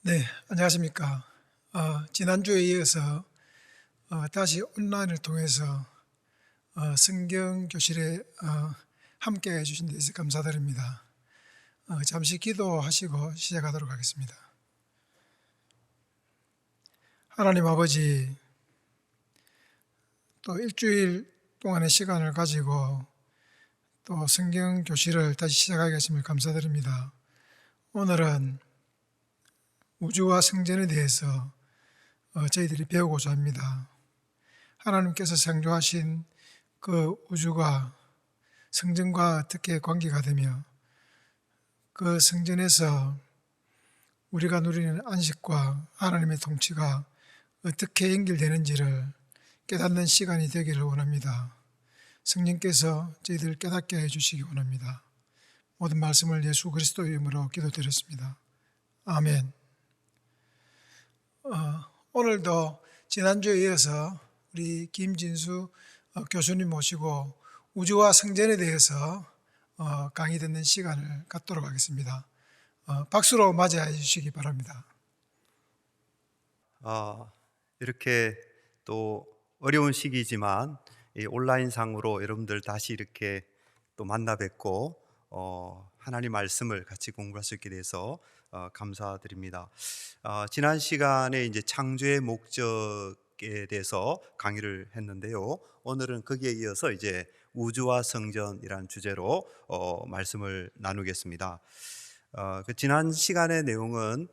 네, 안녕하십니까. 지난주에 이어서 다시 온라인을 통해서 성경 교실에 함께 해주신 데 있어 감사드립니다. 잠시 기도하시고 시작하도록 하겠습니다. 하나님 아버지, 또 일주일 동안의 시간을 가지고 또 성경 교실을 다시 시작하게 하심을 감사드립니다. 오늘은 우주와 성전에 대해서 저희들이 배우고자 합니다. 하나님께서 창조하신 그 우주가 성전과 어떻게 관계가 되며 그 성전에서 우리가 누리는 안식과 하나님의 통치가 어떻게 연결되는지를 깨닫는 시간이 되기를 원합니다. 성령께서 저희들을 깨닫게 해주시기 원합니다. 모든 말씀을 예수 그리스도의 이름으로 기도드렸습니다. 아멘. 오늘도 지난주에 이어서 우리 김진수 교수님 모시고 우주와 성전에 대해서 강의 듣는 시간을 갖도록 하겠습니다. 박수로 맞이해 주시기 바랍니다. 이렇게 또 어려운 시기지만 이 온라인상으로 여러분들 다시 이렇게 또 만나 뵙고 하나님 말씀을 같이 공부할 수 있게 돼서 감사드립니다. 지난 시간에 이제 창조의 목적에 대해서 강의를 했는데요. 오늘은 거기에 이어서 이제 우주와 성전이라는 주제로 말씀을 나누겠습니다. 지난 시간의 내용은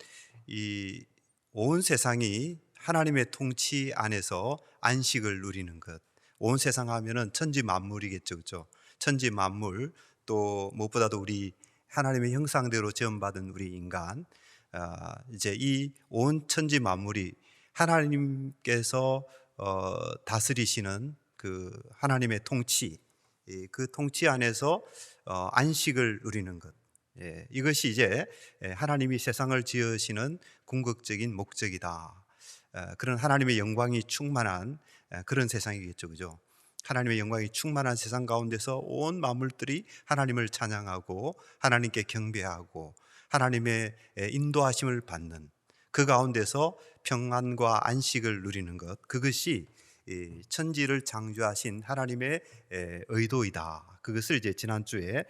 이 온 세상이 하나님의 통치 안에서 안식을 누리는 것. 온 세상 하면은 천지 만물이겠죠, 그렇죠? 천지 만물, 또 무엇보다도 우리 하나님의 형상대로 지음받은 우리 인간, 이제 이 온 천지 만물이 하나님께서 다스리시는 그 하나님의 통치, 그 통치 안에서 안식을 누리는 것. 이것이 이제 하나님이 세상을 지으시는 궁극적인 목적이다. 그런 하나님의 영광이 충만한 그런 세상이겠죠, 그죠? 하나님의 영광이 충만한 세상 가운데서 온 만물들이 하나님을 찬양하고 하나님께 경배하고 하나님의 인도하심을 받는 그 가운데서 평안과 안식을 누리는 것, 그것이 천지를 창조하신 하나님의 의도이다. 그것을 이제 지난주에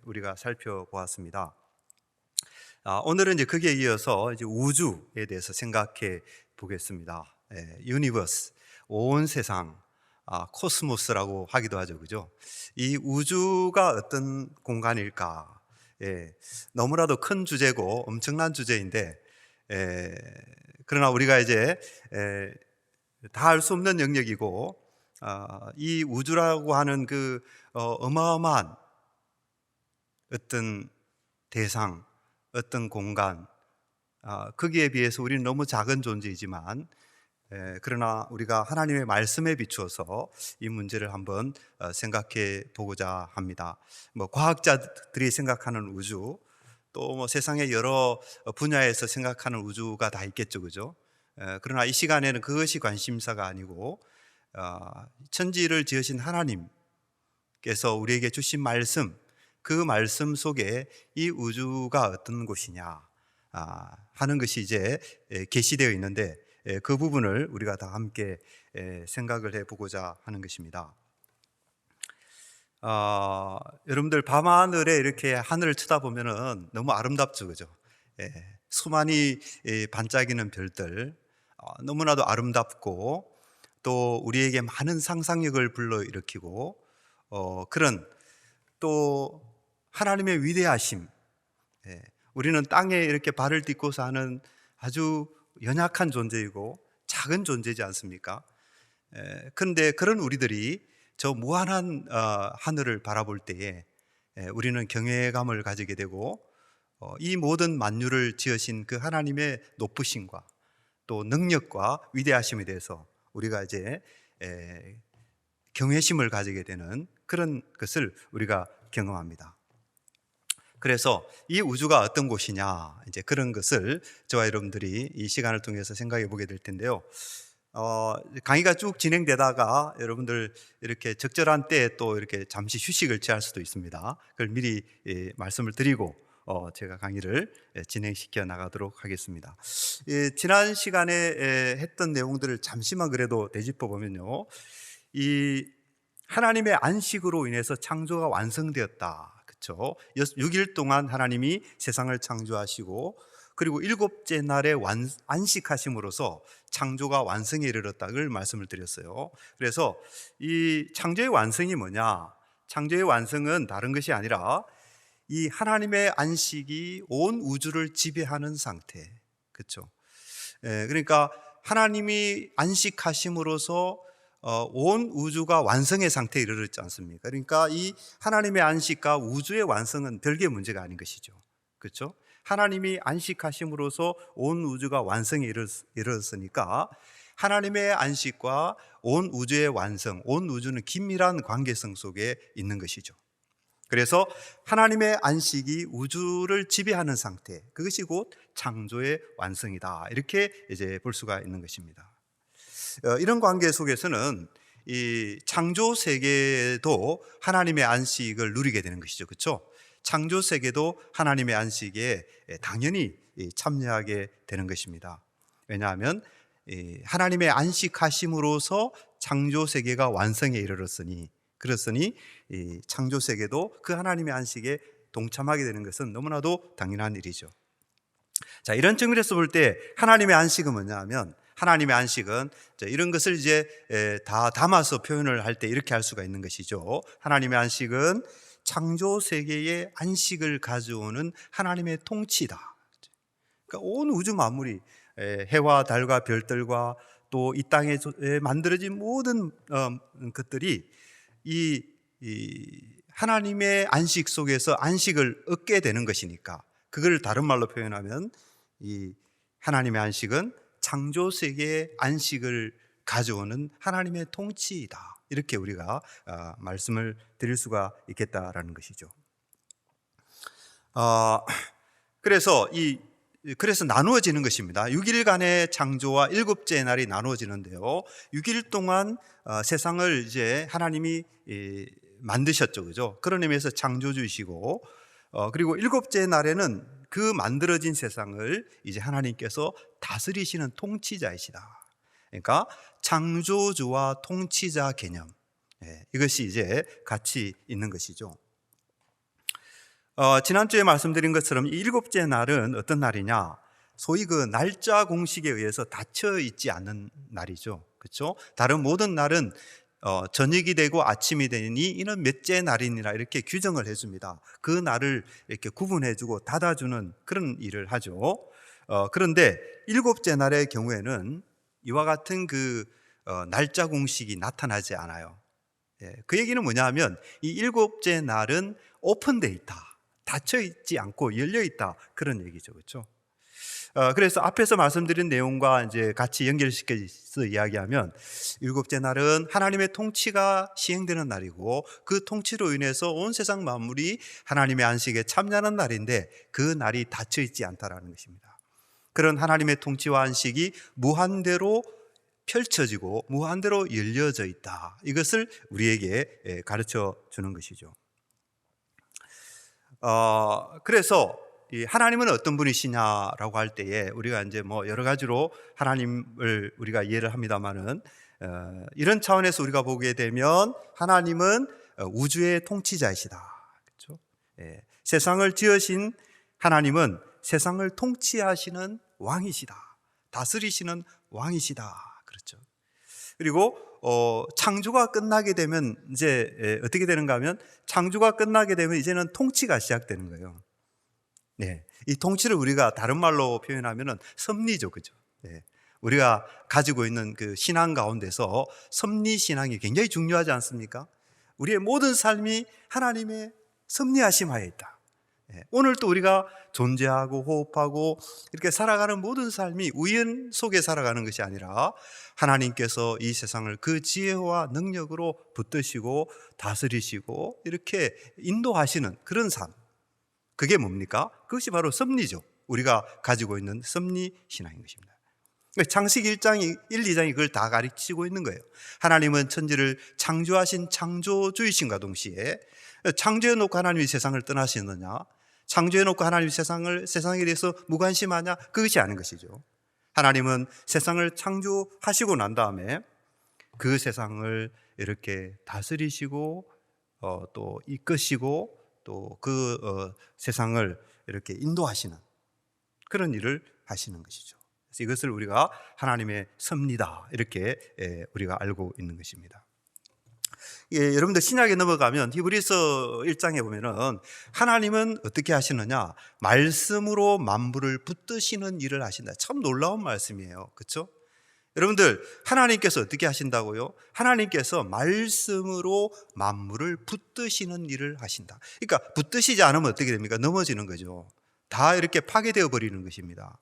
우리가 살펴보았습니다. 오늘은 이제 거기에 이어서 이제 우주에 대해서 생각해 보겠습니다. 유니버스, 온 세상, 코스모스라고 하기도 하죠, 그죠? 이 우주가 어떤 공간일까? 너무나도 큰 주제고 엄청난 주제인데, 그러나 우리가 이제 다 알 수 없는 영역이고, 이 우주라고 하는 그 어마어마한 어떤 대상, 어떤 공간, 거기에 비해서 우리는 너무 작은 존재이지만, 그러나 우리가 하나님의 말씀에 비추어서 이 문제를 한번 생각해 보고자 합니다. 뭐 과학자들이 생각하는 우주, 또 뭐 세상의 여러 분야에서 생각하는 우주가 다 있겠죠, 그죠? 그러나 이 시간에는 그것이 관심사가 아니고 천지를 지으신 하나님께서 우리에게 주신 말씀, 그 말씀 속에 이 우주가 어떤 곳이냐 하는 것이 이제 계시되어 있는데, 그 부분을 우리가 다 함께 생각을 해보고자 하는 것입니다. 여러분들 밤하늘에 이렇게 하늘을 쳐다보면은 너무 아름답죠, 그죠? 수많이 반짝이는 별들, 너무나도 아름답고 또 우리에게 많은 상상력을 불러일으키고 그런 또 하나님의 위대하심, 우리는 땅에 이렇게 발을 딛고 사는 아주 연약한 존재이고 작은 존재지 않습니까? 그런데 그런 우리들이 저 무한한 하늘을 바라볼 때에 우리는 경외감을 가지게 되고 이 모든 만유를 지으신 그 하나님의 높으심과 또 능력과 위대하심에 대해서 우리가 이제 경외심을 가지게 되는 그런 것을 우리가 경험합니다. 그래서 이 우주가 어떤 곳이냐, 이제 그런 것을 저와 여러분들이 이 시간을 통해서 생각해 보게 될 텐데요. 강의가 쭉 진행되다가 여러분들 이렇게 적절한 때에 또 이렇게 잠시 휴식을 취할 수도 있습니다. 그걸 미리 말씀을 드리고 제가 강의를 진행시켜 나가도록 하겠습니다. 지난 시간에 했던 내용들을 잠시만 그래도 되짚어 보면요, 이 하나님의 안식으로 인해서 창조가 완성되었다. 그렇죠? 6일 동안 하나님이 세상을 창조하시고 그리고 일곱째 날에 안식하심으로써 창조가 완성에 이르렀다를 말씀을 드렸어요. 그래서 이 창조의 완성이 뭐냐? 창조의 완성은 다른 것이 아니라 이 하나님의 안식이 온 우주를 지배하는 상태. 그렇죠? 그러니까 하나님이 안식하심으로써 온 우주가 완성의 상태에 이르렀지 않습니까? 그러니까 이 하나님의 안식과 우주의 완성은 별개의 문제가 아닌 것이죠. 그렇죠? 하나님이 안식하심으로써 온 우주가 완성에 이르렀으니까 하나님의 안식과 온 우주의 완성, 온 우주는 긴밀한 관계성 속에 있는 것이죠. 그래서 하나님의 안식이 우주를 지배하는 상태, 그것이 곧 창조의 완성이다. 이렇게 이제 볼 수가 있는 것입니다. 이런 관계 속에서는 이 창조 세계도 하나님의 안식을 누리게 되는 것이죠. 그렇죠? 창조 세계도 하나님의 안식에 당연히 참여하게 되는 것입니다. 왜냐하면 하나님의 안식하심으로써 창조 세계가 완성에 이르렀으니, 그렇으니 이 창조 세계도 그 하나님의 안식에 동참하게 되는 것은 너무나도 당연한 일이죠. 자, 이런 측면에서 볼 때 하나님의 안식은 뭐냐 하면, 하나님의 안식은 이런 것을 이제 다 담아서 표현을 할 때 이렇게 할 수가 있는 것이죠. 하나님의 안식은 창조 세계의 안식을 가져오는 하나님의 통치다. 그러니까 온 우주 만물이, 해와 달과 별들과 또 이 땅에 만들어진 모든 것들이 이 하나님의 안식 속에서 안식을 얻게 되는 것이니까, 그걸 다른 말로 표현하면 이 하나님의 안식은 창조 세계의 안식을 가져오는 하나님의 통치이다. 이렇게 우리가 말씀을 드릴 수가 있겠다라는 것이죠. 그래서 나누어지는 것입니다. 6일간의 창조와 일곱째 날이 나누어지는데요. 6일 동안 세상을 이제 하나님이 만드셨죠, 그죠? 그런 의미에서 창조주이시고, 그리고 일곱째 날에는 그 만들어진 세상을 이제 하나님께서 다스리시는 통치자이시다. 그러니까 창조주와 통치자 개념, 이것이 이제 같이 있는 것이죠. 지난주에 말씀드린 것처럼 이 일곱째 날은 어떤 날이냐? 소위 그 날짜 공식에 의해서 닫혀 있지 않는 날이죠. 그렇죠? 다른 모든 날은 저녁이 되고 아침이 되니 이는 몇째 날이니라 이렇게 규정을 해줍니다. 그 날을 이렇게 구분해주고 닫아주는 그런 일을 하죠. 그런데 일곱째 날의 경우에는 이와 같은 그 날짜 공식이 나타나지 않아요. 그 얘기는 뭐냐 하면 이 일곱째 날은 오픈되어 있다, 닫혀 있지 않고 열려 있다, 그런 얘기죠. 그렇죠? 그래서 앞에서 말씀드린 내용과 이제 같이 연결시켜서 이야기하면, 일곱째 날은 하나님의 통치가 시행되는 날이고 그 통치로 인해서 온 세상 만물이 하나님의 안식에 참여하는 날인데 그 날이 닫혀 있지 않다라는 것입니다. 그런 하나님의 통치와 안식이 무한대로 펼쳐지고 무한대로 열려져 있다, 이것을 우리에게 가르쳐 주는 것이죠. 그래서 이 하나님은 어떤 분이시냐라고 할 때에 우리가 이제 뭐 여러 가지로 하나님을 우리가 이해를 합니다만은, 이런 차원에서 우리가 보게 되면 하나님은 우주의 통치자이시다. 그렇죠? 세상을 지으신 하나님은 세상을 통치하시는 왕이시다, 다스리시는 왕이시다. 그렇죠? 그리고 창조가 끝나게 되면 이제 어떻게 되는가 하면, 창조가 끝나게 되면 이제는 통치가 시작되는 거예요. 이 통치를 우리가 다른 말로 표현하면은 섭리죠, 그죠? 우리가 가지고 있는 그 신앙 가운데서 섭리 신앙이 굉장히 중요하지 않습니까? 우리의 모든 삶이 하나님의 섭리하심 하에 있다. 오늘도 우리가 존재하고 호흡하고 이렇게 살아가는 모든 삶이 우연 속에 살아가는 것이 아니라 하나님께서 이 세상을 그 지혜와 능력으로 붙드시고 다스리시고 이렇게 인도하시는 그런 삶, 그게 뭡니까? 그것이 바로 섭리죠. 우리가 가지고 있는 섭리 신앙인 것입니다. 창세기 1장, 1, 2장이 그걸 다 가르치고 있는 거예요. 하나님은 천지를 창조하신 창조주이신과 동시에 창조해놓고 하나님이 세상을 떠나시느냐? 창조해놓고 하나님 세상에 대해서 무관심하냐? 그것이 아닌 것이죠. 하나님은 세상을 창조하시고 난 다음에 그 세상을 이렇게 다스리시고 또 이끄시고 또 그 세상을 이렇게 인도하시는 그런 일을 하시는 것이죠. 그래서 이것을 우리가 하나님의 섭리다 이렇게 우리가 알고 있는 것입니다. 여러분들 신약에 넘어가면 히브리서 1장에 보면은 하나님은 어떻게 하시느냐? 말씀으로 만물을 붙드시는 일을 하신다. 참 놀라운 말씀이에요. 그렇죠? 여러분들 하나님께서 어떻게 하신다고요? 하나님께서 말씀으로 만물을 붙드시는 일을 하신다. 그러니까 붙드시지 않으면 어떻게 됩니까? 넘어지는 거죠. 다 이렇게 파괴되어 버리는 것입니다.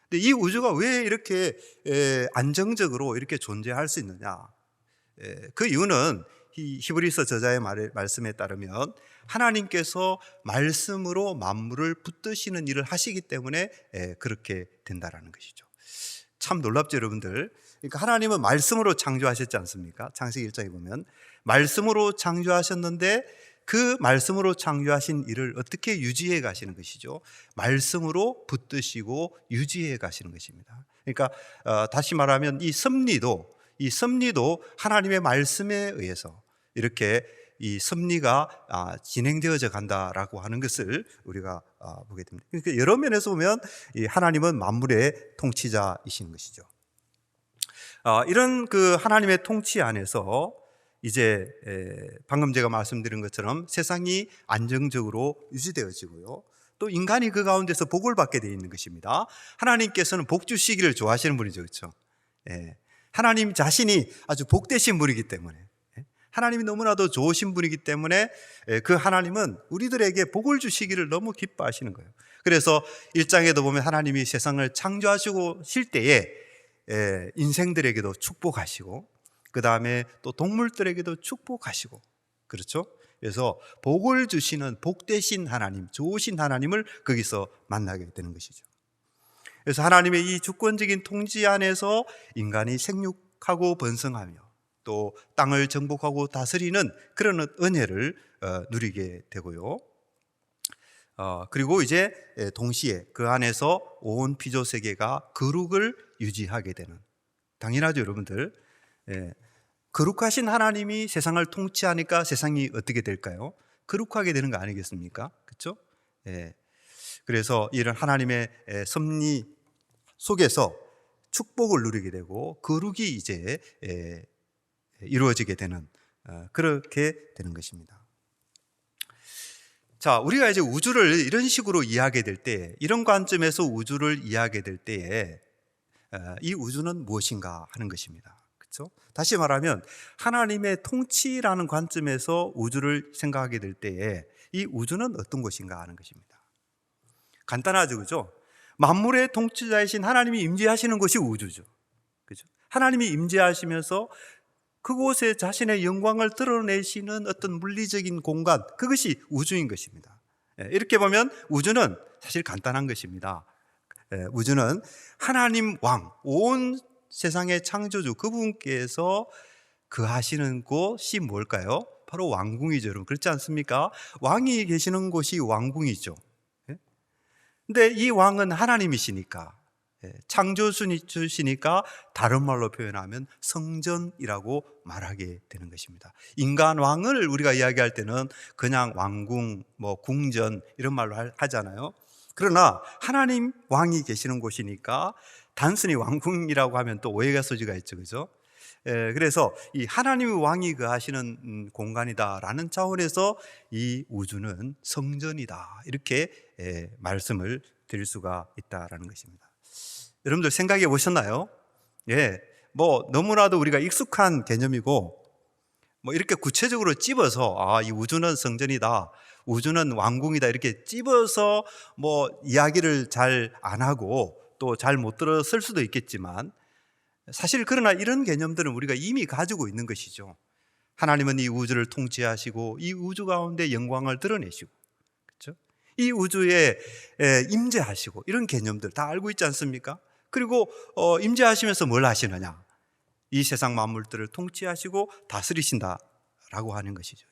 근데 이 우주가 왜 이렇게 안정적으로 이렇게 존재할 수 있느냐? 그 이유는 히브리서 저자의 말씀에 따르면 하나님께서 말씀으로 만물을 붙드시는 일을 하시기 때문에 그렇게 된다라는 것이죠. 참 놀랍죠, 여러분들. 그러니까 하나님은 말씀으로 창조하셨지 않습니까? 창세기 1장에 보면 말씀으로 창조하셨는데 그 말씀으로 창조하신 일을 어떻게 유지해 가시는 것이죠? 말씀으로 붙드시고 유지해 가시는 것입니다. 그러니까 다시 말하면 이 섭리도 하나님의 말씀에 의해서 이렇게 이 섭리가 진행되어져 간다라고 하는 것을 우리가 보게 됩니다. 그러니까 여러 면에서 보면 이 하나님은 만물의 통치자이신 것이죠. 이런 그 하나님의 통치 안에서 이제 방금 제가 말씀드린 것처럼 세상이 안정적으로 유지되어지고요. 또 인간이 그 가운데서 복을 받게 되어 있는 것입니다. 하나님께서는 복 주시기를 좋아하시는 분이죠, 그렇죠? 하나님 자신이 아주 복되신 분이기 때문에, 하나님이 너무나도 좋으신 분이기 때문에 그 하나님은 우리들에게 복을 주시기를 너무 기뻐하시는 거예요. 그래서 1장에도 보면 하나님이 세상을 창조하시고 실 때에 인생들에게도 축복하시고 그 다음에 또 동물들에게도 축복하시고, 그렇죠? 그래서 복을 주시는 복되신 하나님, 좋으신 하나님을 거기서 만나게 되는 것이죠. 그래서 하나님의 이 주권적인 통치 안에서 인간이 생육하고 번성하며 또 땅을 정복하고 다스리는 그런 은혜를 누리게 되고요. 그리고 이제 동시에 그 안에서 온 피조 세계가 거룩을 유지하게 되는, 당연하죠, 여러분들. 거룩하신 하나님이 세상을 통치하니까 세상이 어떻게 될까요? 거룩하게 되는 거 아니겠습니까? 그렇죠? 그래서 이런 하나님의 섭리 속에서 축복을 누리게 되고 거룩이 이제 이루어지게 되는, 그렇게 되는 것입니다. 자, 우리가 이제 우주를 이런 식으로 이해하게 될 때, 이런 관점에서 우주를 이해하게 될 때에 이 우주는 무엇인가 하는 것입니다. 그렇죠? 다시 말하면 하나님의 통치라는 관점에서 우주를 생각하게 될 때에 이 우주는 어떤 것인가 하는 것입니다. 간단하죠, 그렇죠? 만물의 통치자이신 하나님이 임재하시는 것이 우주죠. 그렇죠? 하나님이 임재하시면서 그곳에 자신의 영광을 드러내시는 어떤 물리적인 공간, 그것이 우주인 것입니다. 이렇게 보면 우주는 사실 간단한 것입니다. 우주는 하나님 왕, 온 세상의 창조주 그분께서 거하시는 곳이 뭘까요? 바로 왕궁이죠, 여러분. 그렇지 않습니까? 왕이 계시는 곳이 왕궁이죠. 근데 이 왕은 하나님이시니까, 창조주시니까 다른 말로 표현하면 성전이라고 말하게 되는 것입니다. 인간 왕을 우리가 이야기할 때는 그냥 왕궁, 궁전 이런 말로 하잖아요. 그러나 하나님 왕이 계시는 곳이니까 단순히 왕궁이라고 하면 또 오해가 소지가 있죠, 그죠? 그래서 이 하나님의 왕이 거하시는 공간이다라는 차원에서 이 우주는 성전이다, 이렇게 말씀을 드릴 수가 있다라는 것입니다. 여러분들 생각해 보셨나요? 너무나도 우리가 익숙한 개념이고, 이렇게 구체적으로 찝어서 이 우주는 성전이다, 우주는 왕궁이다, 이렇게 찝어서 이야기를 잘 안 하고 또 잘 못 들었을 수도 있겠지만, 사실 그러나 이런 개념들은 우리가 이미 가지고 있는 것이죠. 하나님은 이 우주를 통치하시고 이 우주 가운데 영광을 드러내시고, 그렇죠? 이 우주에 임재하시고, 이런 개념들 다 알고 있지 않습니까? 그리고 임재하시면서 뭘 하시느냐? 이 세상 만물들을 통치하시고 다스리신다라고 하는 것이죠.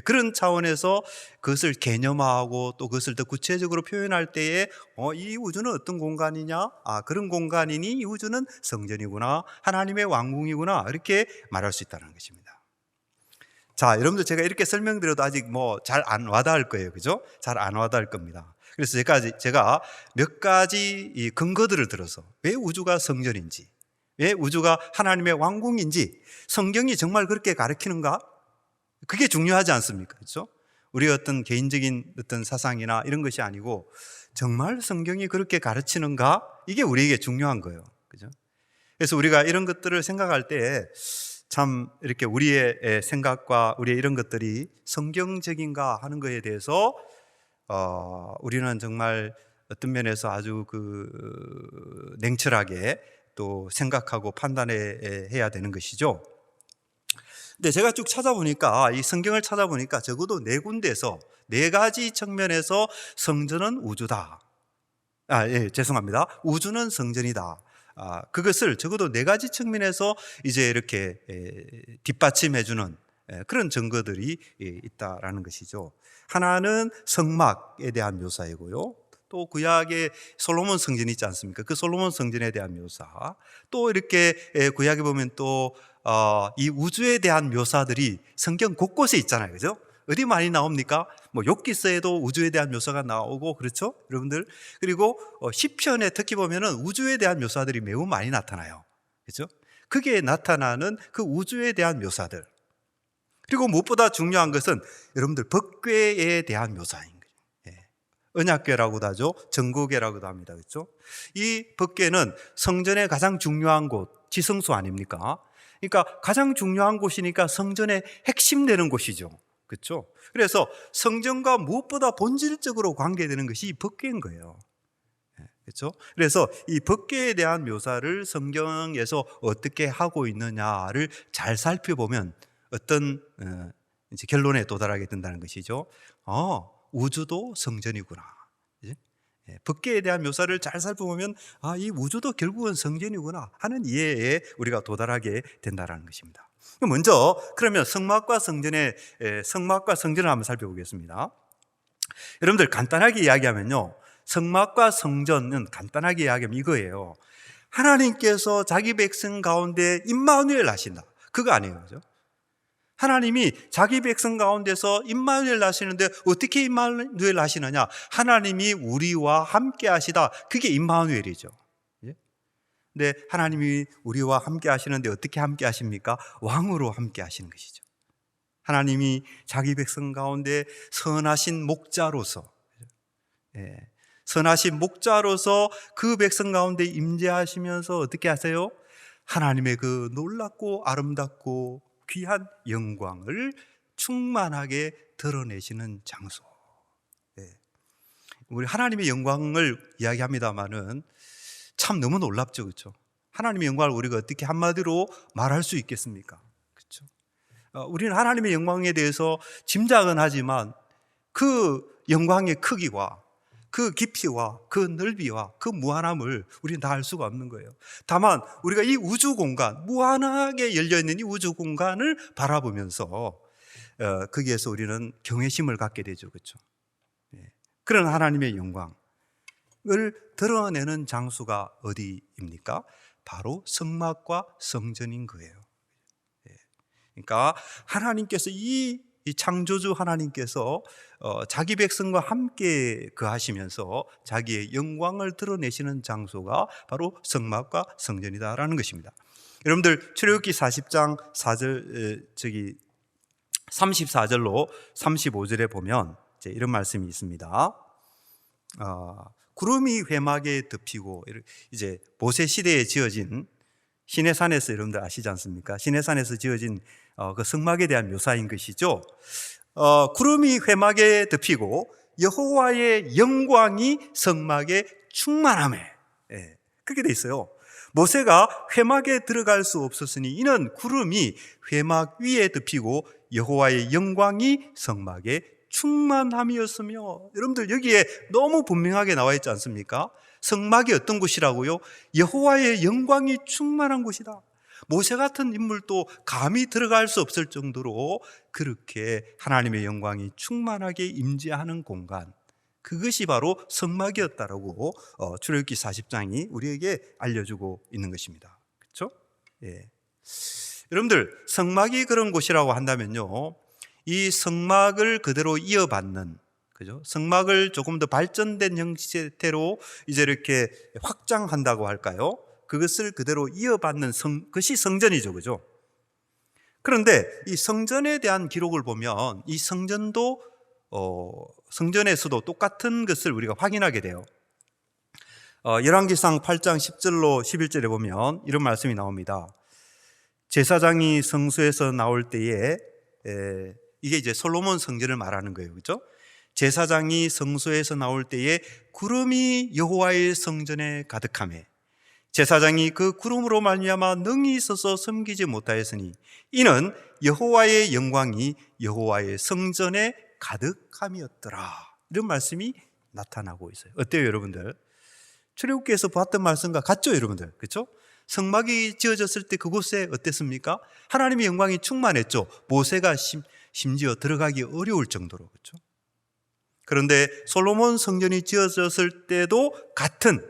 그런 차원에서 그것을 개념화하고 또 그것을 더 구체적으로 표현할 때에 이 우주는 어떤 공간이냐? 그런 공간이니 이 우주는 성전이구나, 하나님의 왕궁이구나, 이렇게 말할 수 있다는 것입니다. 자, 여러분들 제가 이렇게 설명드려도 아직 잘 안 와닿을 거예요. 그죠? 잘 안 와닿을 겁니다. 그래서 제가 몇 가지 이 근거들을 들어서 왜 우주가 성전인지, 왜 우주가 하나님의 왕궁인지 성경이 정말 그렇게 가르치는가? 그게 중요하지 않습니까? 그렇죠? 우리의 어떤 개인적인 어떤 사상이나 이런 것이 아니고 정말 성경이 그렇게 가르치는가? 이게 우리에게 중요한 거예요. 그죠? 그래서 우리가 이런 것들을 생각할 때 참 이렇게 우리의 생각과 우리의 이런 것들이 성경적인가 하는 것에 대해서 우리는 정말 어떤 면에서 아주 냉철하게 또 생각하고 판단해야 되는 것이죠. 근데 제가 쭉 찾아보니까, 이 성경을 찾아보니까 적어도 4군데에서 4가지 측면에서 성전은 우주다. 죄송합니다. 우주는 성전이다. 그것을 적어도 4가지 측면에서 이제 이렇게 뒷받침해주는 그런 증거들이 있다라는 것이죠. 하나는 성막에 대한 묘사이고요. 또 구약의 솔로몬 성전이 있지 않습니까? 그 솔로몬 성전에 대한 묘사. 또 이렇게 구약에 보면 또 이 우주에 대한 묘사들이 성경 곳곳에 있잖아요. 그죠? 어디 많이 나옵니까? 욥기서에도 우주에 대한 묘사가 나오고, 그렇죠? 여러분들. 그리고 시편에 특히 보면은 우주에 대한 묘사들이 매우 많이 나타나요. 그렇죠? 그게 나타나는 그 우주에 대한 묘사들. 그리고 무엇보다 중요한 것은 여러분들 법궤에 대한 묘사인 거예요. 언약궤라고도 하죠. 정구궤라고도 합니다. 그렇죠? 이 법궤는 성전의 가장 중요한 곳, 지성소 아닙니까? 그러니까 가장 중요한 곳이니까 성전의 핵심 되는 곳이죠. 그렇죠? 그래서 성전과 무엇보다 본질적으로 관계되는 것이 이 법궤인 거예요. 그렇죠? 그래서 이 법궤에 대한 묘사를 성경에서 어떻게 하고 있느냐를 잘 살펴보면 어떤 이제 결론에 도달하게 된다는 것이죠. 우주도 성전이구나. 법궤에 대한 묘사를 잘 살펴보면 이 우주도 결국은 성전이구나 하는 이해에 우리가 도달하게 된다는 것입니다. 먼저 그러면 성막과 성전을 한번 살펴보겠습니다. 여러분들 간단하게 이야기하면요, 성막과 성전은 간단하게 이야기하면 이거예요. 하나님께서 자기 백성 가운데 임마누엘 하신다. 그거 아니에요. 그죠? 하나님이 자기 백성 가운데서 임마누엘 하시는데 어떻게 임마누엘 하시느냐? 하나님이 우리와 함께 하시다. 그게 임마누엘이죠. 근데 하나님이 우리와 함께 하시는데 어떻게 함께 하십니까? 왕으로 함께 하시는 것이죠. 하나님이 자기 백성 가운데 선하신 목자로서 그 백성 가운데 임재하시면서 어떻게 하세요? 하나님의 그 놀랍고 아름답고 귀한 영광을 충만하게 드러내시는 장소. 우리 하나님의 영광을 이야기합니다마는 참 너무 놀랍죠, 그렇죠? 하나님의 영광을 우리가 어떻게 한마디로 말할 수 있겠습니까? 그렇죠? 우리는 하나님의 영광에 대해서 짐작은 하지만 그 영광의 크기와 그 깊이와 그 넓이와 그 무한함을 우리는 다 알 수가 없는 거예요. 다만 우리가 이 우주 공간, 무한하게 열려있는 이 우주 공간을 바라보면서 거기에서 우리는 경외심을 갖게 되죠. 그렇죠? 그런 하나님의 영광을 드러내는 장소가 어디입니까? 바로 성막과 성전인 거예요. 그러니까 하나님께서 이 창조주 하나님께서 자기 백성과 함께 거하시면서 자기의 영광을 드러내시는 장소가 바로 성막과 성전이다라는 것입니다. 여러분들 출애굽기 40장 34절로 35절에 보면 이런 말씀이 있습니다. 구름이 회막에 덮이고, 이제 모세 시대에 지어진 시내산에서, 여러분들 아시지 않습니까? 시내산에서 지어진 그 성막에 대한 묘사인 것이죠. 구름이 회막에 덮이고 여호와의 영광이 성막에 충만하매, 그렇게 돼 있어요. 모세가 회막에 들어갈 수 없었으니 이는 구름이 회막 위에 덮이고 여호와의 영광이 성막에 충만함이었으며, 여러분들 여기에 너무 분명하게 나와 있지 않습니까? 성막이 어떤 곳이라고요? 여호와의 영광이 충만한 곳이다. 모세 같은 인물도 감히 들어갈 수 없을 정도로 그렇게 하나님의 영광이 충만하게 임재하는 공간, 그것이 바로 성막이었다라고 출애굽기 40장이 우리에게 알려주고 있는 것입니다. 그렇죠? 예. 여러분들, 성막이 그런 곳이라고 한다면요, 이 성막을 그대로 이어받는, 그죠? 성막을 조금 더 발전된 형태로 이제 이렇게 확장한다고 할까요? 그것을 그대로 이어받는 그것이 성전이죠, 그죠? 그런데 이 성전에 대한 기록을 보면 이 성전도 성전에서도 똑같은 것을 우리가 확인하게 돼요. 열왕기상 8장 10절로 11절에 보면 이런 말씀이 나옵니다. 제사장이 성소에서 나올 때에 이게 이제 솔로몬 성전을 말하는 거예요, 그렇죠? 제사장이 성소에서 나올 때에 구름이 여호와의 성전에 가득하매 제사장이 그 구름으로 말미암아 능히 있어서 섬기지 못하였으니 이는 여호와의 영광이 여호와의 성전에 가득함이었더라. 이런 말씀이 나타나고 있어요. 어때요, 여러분들? 출애굽기에서 봤던 말씀과 같죠, 여러분들? 그렇죠? 성막이 지어졌을 때 그곳에 어땠습니까? 하나님의 영광이 충만했죠. 모세가 심지어 들어가기 어려울 정도로. 그렇죠? 그런데 솔로몬 성전이 지어졌을 때도 같은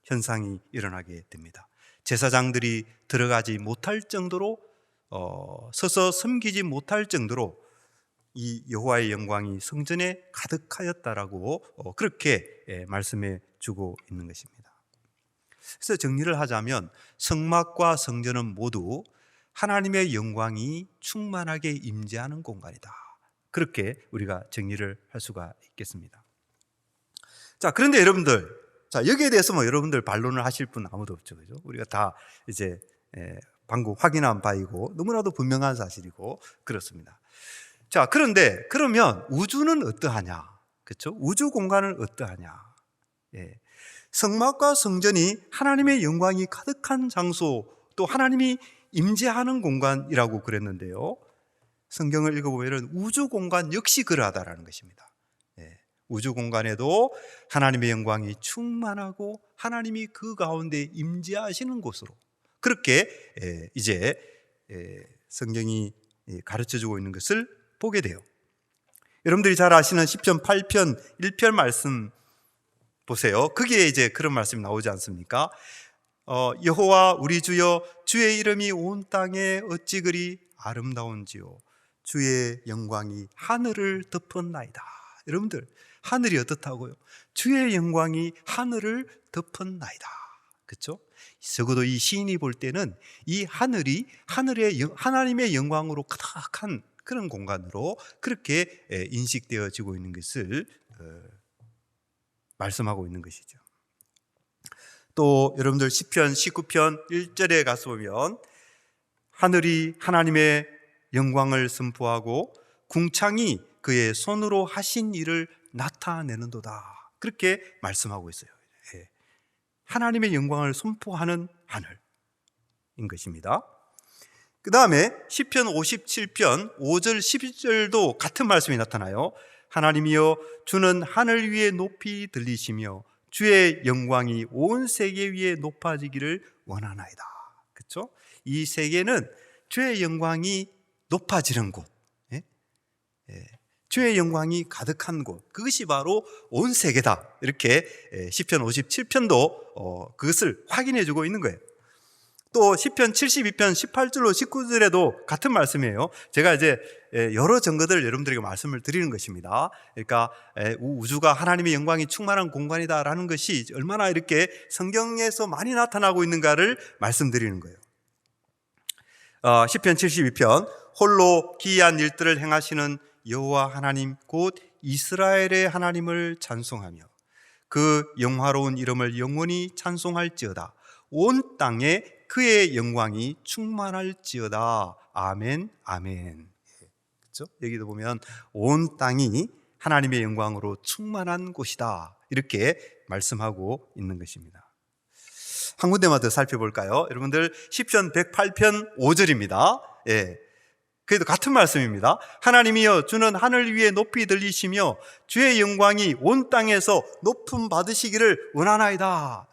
현상이 일어나게 됩니다. 제사장들이 들어가지 못할 정도로 서서 섬기지 못할 정도로 이 여호와의 영광이 성전에 가득하였다라고 그렇게 말씀해 주고 있는 것입니다. 그래서 정리를 하자면 성막과 성전은 모두 하나님의 영광이 충만하게 임재하는 공간이다. 그렇게 우리가 정리를 할 수가 있겠습니다. 자, 그런데 여러분들, 자, 여기에 대해서 뭐 여러분들 반론을 하실 분 아무도 없죠, 그죠? 우리가 다 이제 방금 확인한 바이고 너무나도 분명한 사실이고 그렇습니다. 자, 그런데 그러면 우주는 어떠하냐? 그렇죠? 우주 공간은 어떠하냐? 예. 성막과 성전이 하나님의 영광이 가득한 장소, 또 하나님이 임재하는 공간이라고 그랬는데요. 성경을 읽어보면 우주 공간 역시 그러하다라는 것입니다. 예. 우주 공간에도 하나님의 영광이 충만하고 하나님이 그 가운데 임재하시는 곳으로 그렇게 이제 성경이 가르쳐주고 있는 것을 보게 돼요. 여러분들이 잘 아시는 시편 8편 1편 말씀 보세요. 거기에 이제 그런 말씀이 나오지 않습니까? 여호와 우리 주여, 주의 이름이 온 땅에 어찌 그리 아름다운지요, 주의 영광이 하늘을 덮었나이다. 여러분들, 하늘이 어떻다고요? 주의 영광이 하늘을 덮었나이다. 그렇죠? 적어도 이 시인이 볼 때는 이 하늘이 하나님의 영광으로 가득한 그런 공간으로 그렇게 인식되어지고 있는 것을 말씀하고 있는 것이죠. 또 여러분들 시편 19편 1절에 가서 보면 하늘이 하나님의 영광을 선포하고 궁창이 그의 손으로 하신 일을 나타내는도다. 그렇게 말씀하고 있어요. 하나님의 영광을 선포하는 하늘인 것입니다. 그 다음에 시편 57편 5절 11절도 같은 말씀이 나타나요. 하나님이여, 주는 하늘 위에 높이 들리시며 주의 영광이 온 세계 위에 높아지기를 원하나이다. 그렇죠? 이 세계는 주의 영광이 높아지는 곳, 주의 영광이 가득한 곳, 그것이 바로 온 세계다. 이렇게 시편 57편도 그것을 확인해 주고 있는 거예요. 또 시편 72편 18절로 19절에도 같은 말씀이에요. 제가 이제 여러 증거들을 여러분들에게 말씀을 드리는 것입니다. 그러니까 우주가 하나님의 영광이 충만한 공간이다라는 것이 얼마나 이렇게 성경에서 많이 나타나고 있는가를 말씀드리는 거예요. 시편 72편 홀로 기이한 일들을 행하시는 여호와 하나님 곧 이스라엘의 하나님을 찬송하며 그 영화로운 이름을 영원히 찬송할지어다. 온 땅에 그의 영광이 충만할지어다. 아멘, 아멘. 그렇죠? 여기도 보면 온 땅이 하나님의 영광으로 충만한 곳이다. 이렇게 말씀하고 있는 것입니다. 한 군데만 더 살펴볼까요? 여러분들 시편 108편 5절입니다. 그래도 같은 말씀입니다. 하나님이여, 주는 하늘 위에 높이 들리시며 주의 영광이 온 땅에서 높음 받으시기를 원하나이다.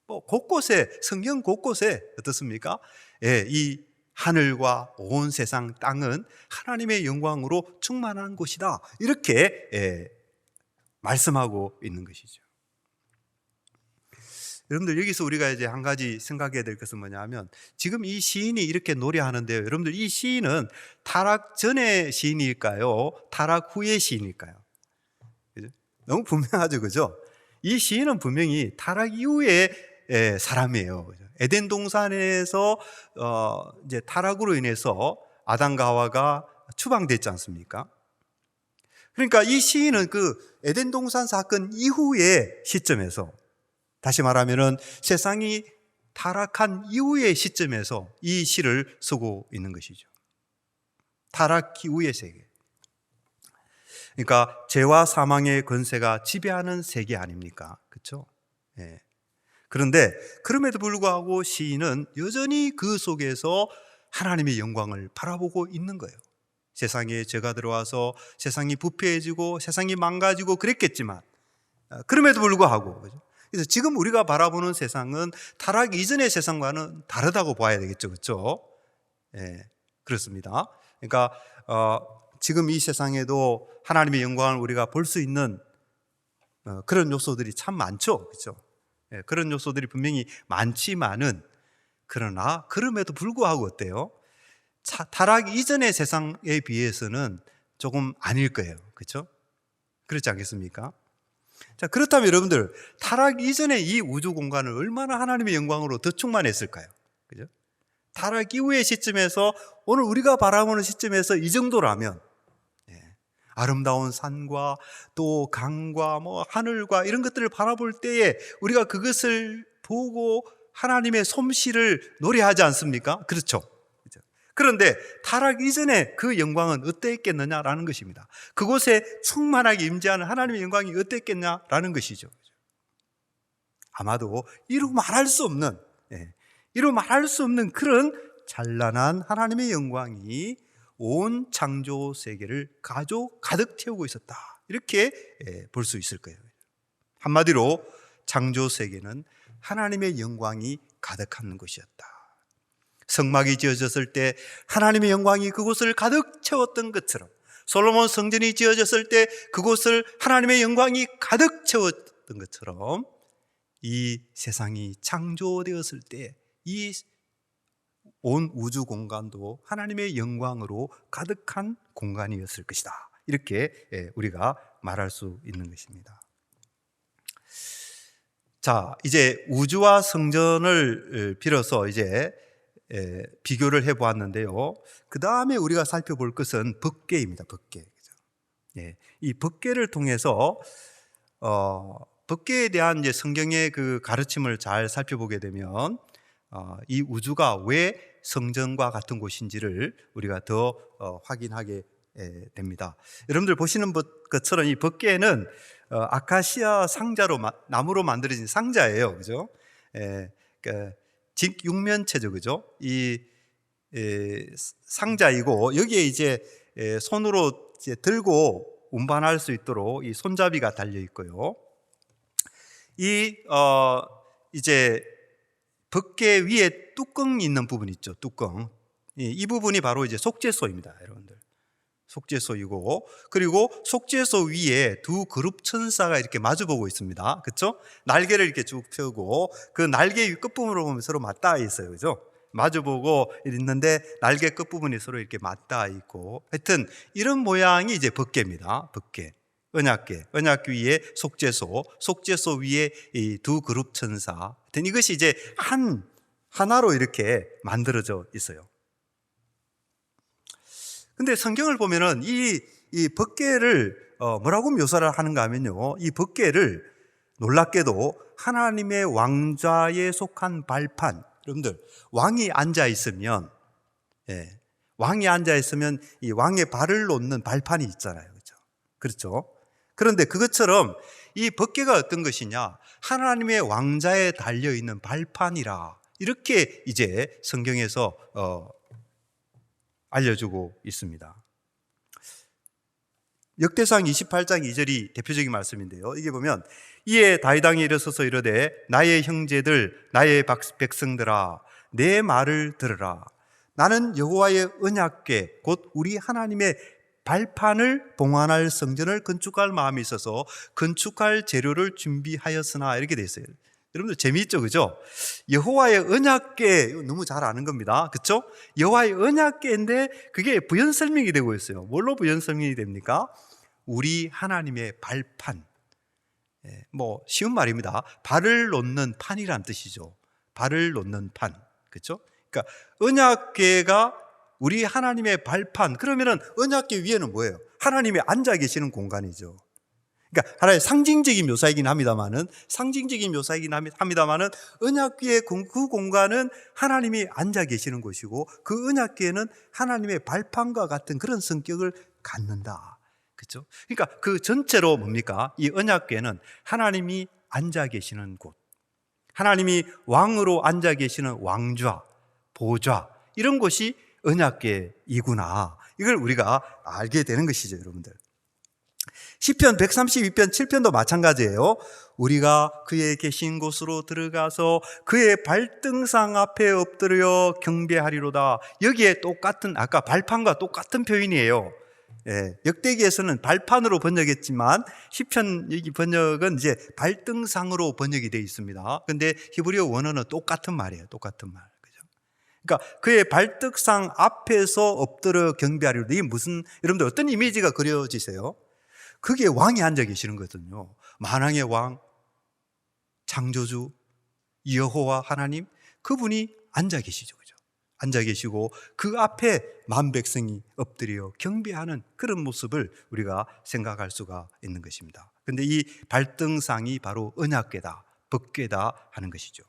뭐 곳곳에 성경 곳곳에 어떻습니까? 예, 이 하늘과 온 세상 땅은 하나님의 영광으로 충만한 곳이다. 이렇게 말씀하고 있는 것이죠. 여러분들 여기서 우리가 이제 한 가지 생각해야 될 것은 뭐냐면 지금 이 시인이 이렇게 노래하는데요. 여러분들 이 시인은 타락 전의 시인일까요? 타락 후의 시인일까요? 그죠? 너무 분명하죠, 그죠? 이 시인은 분명히 타락 이후의 사람이에요. 그죠? 에덴 동산에서 이제 타락으로 인해서 아담과 하와가 추방됐지 않습니까? 그러니까 이 시인은 그 에덴 동산 사건 이후의 시점에서, 다시 말하면은 세상이 타락한 이후의 시점에서 이 시를 쓰고 있는 것이죠. 타락 이후의 세계. 그러니까 죄와 사망의 권세가 지배하는 세계 아닙니까? 그렇죠? 예. 그런데 그럼에도 불구하고 시인은 여전히 그 속에서 하나님의 영광을 바라보고 있는 거예요. 세상에 죄가 들어와서 세상이 부패해지고 세상이 망가지고 그랬겠지만 그럼에도 불구하고, 그죠? 그래서 지금 우리가 바라보는 세상은 타락 이전의 세상과는 다르다고 봐야 되겠죠, 그렇죠? 예, 그렇습니다. 그러니까 지금 이 세상에도 하나님의 영광을 우리가 볼 수 있는 그런 요소들이 참 많죠, 그렇죠? 예, 그런 요소들이 분명히 많지만은, 그러나 그럼에도 불구하고 어때요? 타락 이전의 세상에 비해서는 조금 아닐 거예요, 그렇죠? 그렇지 않겠습니까? 자, 그렇다면 여러분들 타락 이전의 이 우주 공간을 얼마나 하나님의 영광으로 더 충만했을까요? 그죠? 타락 이후의 시점에서 오늘 우리가 바라보는 시점에서 이 정도라면, 아름다운 산과 또 강과 뭐 하늘과 이런 것들을 바라볼 때에 우리가 그것을 보고 하나님의 솜씨를 노래하지 않습니까? 그렇죠? 그런데 타락 이전에 그 영광은 어땠겠느냐라는 것입니다. 그곳에 충만하게 임재하는 하나님의 영광이 어땠겠냐라는 것이죠. 아마도 이루 말할 수 없는 그런 찬란한 하나님의 영광이 온 창조 세계를 가득 채우고 있었다, 이렇게 볼 수 있을 거예요. 한마디로 창조 세계는 하나님의 영광이 가득한 곳이었다. 성막이 지어졌을 때 하나님의 영광이 그곳을 가득 채웠던 것처럼, 솔로몬 성전이 지어졌을 때 그곳을 하나님의 영광이 가득 채웠던 것처럼, 이 세상이 창조되었을 때 이 온 우주 공간도 하나님의 영광으로 가득한 공간이었을 것이다, 이렇게 우리가 말할 수 있는 것입니다. 자, 이제 우주와 성전을 빌어서 이제 비교를 해보았는데요. 그 다음에 우리가 살펴볼 것은 법궤입니다. 법궤. 이 법궤를 통해서 법궤에 대한 이제 성경의 그 가르침을 잘 살펴보게 되면 이 우주가 왜 성전과 같은 곳인지를 우리가 더 확인하게 됩니다. 여러분들 보시는 것처럼 이 법궤는 아카시아 상자로 나무로 만들어진 상자예요, 그죠? 그러니까 직육면체죠, 그죠? 이 상자이고 여기에 이제 손으로 이제 들고 운반할 수 있도록 이 손잡이가 달려 있고요. 이제 법궤 위에 뚜껑이 있는 부분 있죠, 뚜껑. 이 부분이 바로 이제 속죄소입니다, 여러분들. 속죄소이고, 그리고 속죄소 위에 두 그룹 천사가 이렇게 마주보고 있습니다, 그렇죠? 날개를 이렇게 쭉 펴고 그 날개 끝부분으로 보면 서로 맞닿아 있어요, 그렇죠? 마주보고 있는데 날개 끝부분이 서로 이렇게 맞닿아 있고, 하여튼 이런 모양이 이제 법궤입니다. 법궤, 언약궤 위에 속죄소 위에 이 두 그룹 천사. 하여튼 이것이 이제 하나로 이렇게 만들어져 있어요. 근데 성경을 보면은 이 법궤를 뭐라고 묘사를 하는가 하면요, 이 법궤를 놀랍게도 하나님의 왕좌에 속한 발판. 여러분들, 왕이 앉아 있으면 이 왕의 발을 놓는 발판이 있잖아요, 그렇죠? 그런데 그것처럼 이 법궤가 어떤 것이냐, 하나님의 왕좌에 달려 있는 발판이라, 이렇게 이제 성경에서 알려주고 있습니다. 역대상 28장 2절이 대표적인 말씀인데요. 이게 보면 이에 다윗 왕이 일어서서 이르되 나의 형제들 나의 백성들아 내 말을 들으라. 나는 여호와의 언약궤 곧 우리 하나님의 발판을 봉헌할 성전을 건축할 마음이 있어서 건축할 재료를 준비하였으나 이렇게 돼 있어요. 여러분들 재미있죠, 그죠? 여호와의 언약궤 너무 잘 아는 겁니다, 그렇죠? 여호와의 언약궤인데 그게 부연 설명이 되고 있어요. 뭘로 부연 설명이 됩니까? 우리 하나님의 발판. 뭐 쉬운 말입니다. 발을 놓는 판이란 뜻이죠. 발을 놓는 판, 그렇죠? 그러니까 언약궤가 우리 하나님의 발판. 그러면은 언약궤 위에는 뭐예요? 하나님이 앉아 계시는 공간이죠. 그러니까 하나의 상징적인 묘사이긴 합니다만은 언약궤의 그 공간은 하나님이 앉아 계시는 곳이고 그 언약궤는 하나님의 발판과 같은 그런 성격을 갖는다. 그렇죠? 그러니까 그 전체로 뭡니까? 이 언약궤는 하나님이 앉아 계시는 곳, 하나님이 왕으로 앉아 계시는 왕좌, 보좌, 이런 곳이 언약궤이구나. 이걸 우리가 알게 되는 것이죠, 여러분들. 시편 132편 7편도 마찬가지예요. 우리가 그의 계신 곳으로 들어가서 그의 발등상 앞에 엎드려 경배하리로다. 여기에 똑같은, 아까 발판과 똑같은 표현이에요. 역대기에서는 발판으로 번역했지만 시편 여기 번역은 이제 발등상으로 번역이 되어 있습니다. 근데 히브리어 원어는 똑같은 말이에요. 똑같은 말. 그죠? 그러니까 그의 발등상 앞에서 엎드려 경배하리로다. 이게 무슨, 여러분들 어떤 이미지가 그려지세요? 그게 왕이 앉아 계시는 거거든요. 만왕의 왕, 창조주, 여호와 하나님, 그분이 앉아 계시죠. 그죠? 앉아 계시고 그 앞에 만 백성이 엎드려 경배하는 그런 모습을 우리가 생각할 수가 있는 것입니다. 그런데 이 발등상이 바로 언약궤다, 법궤다 하는 것이죠.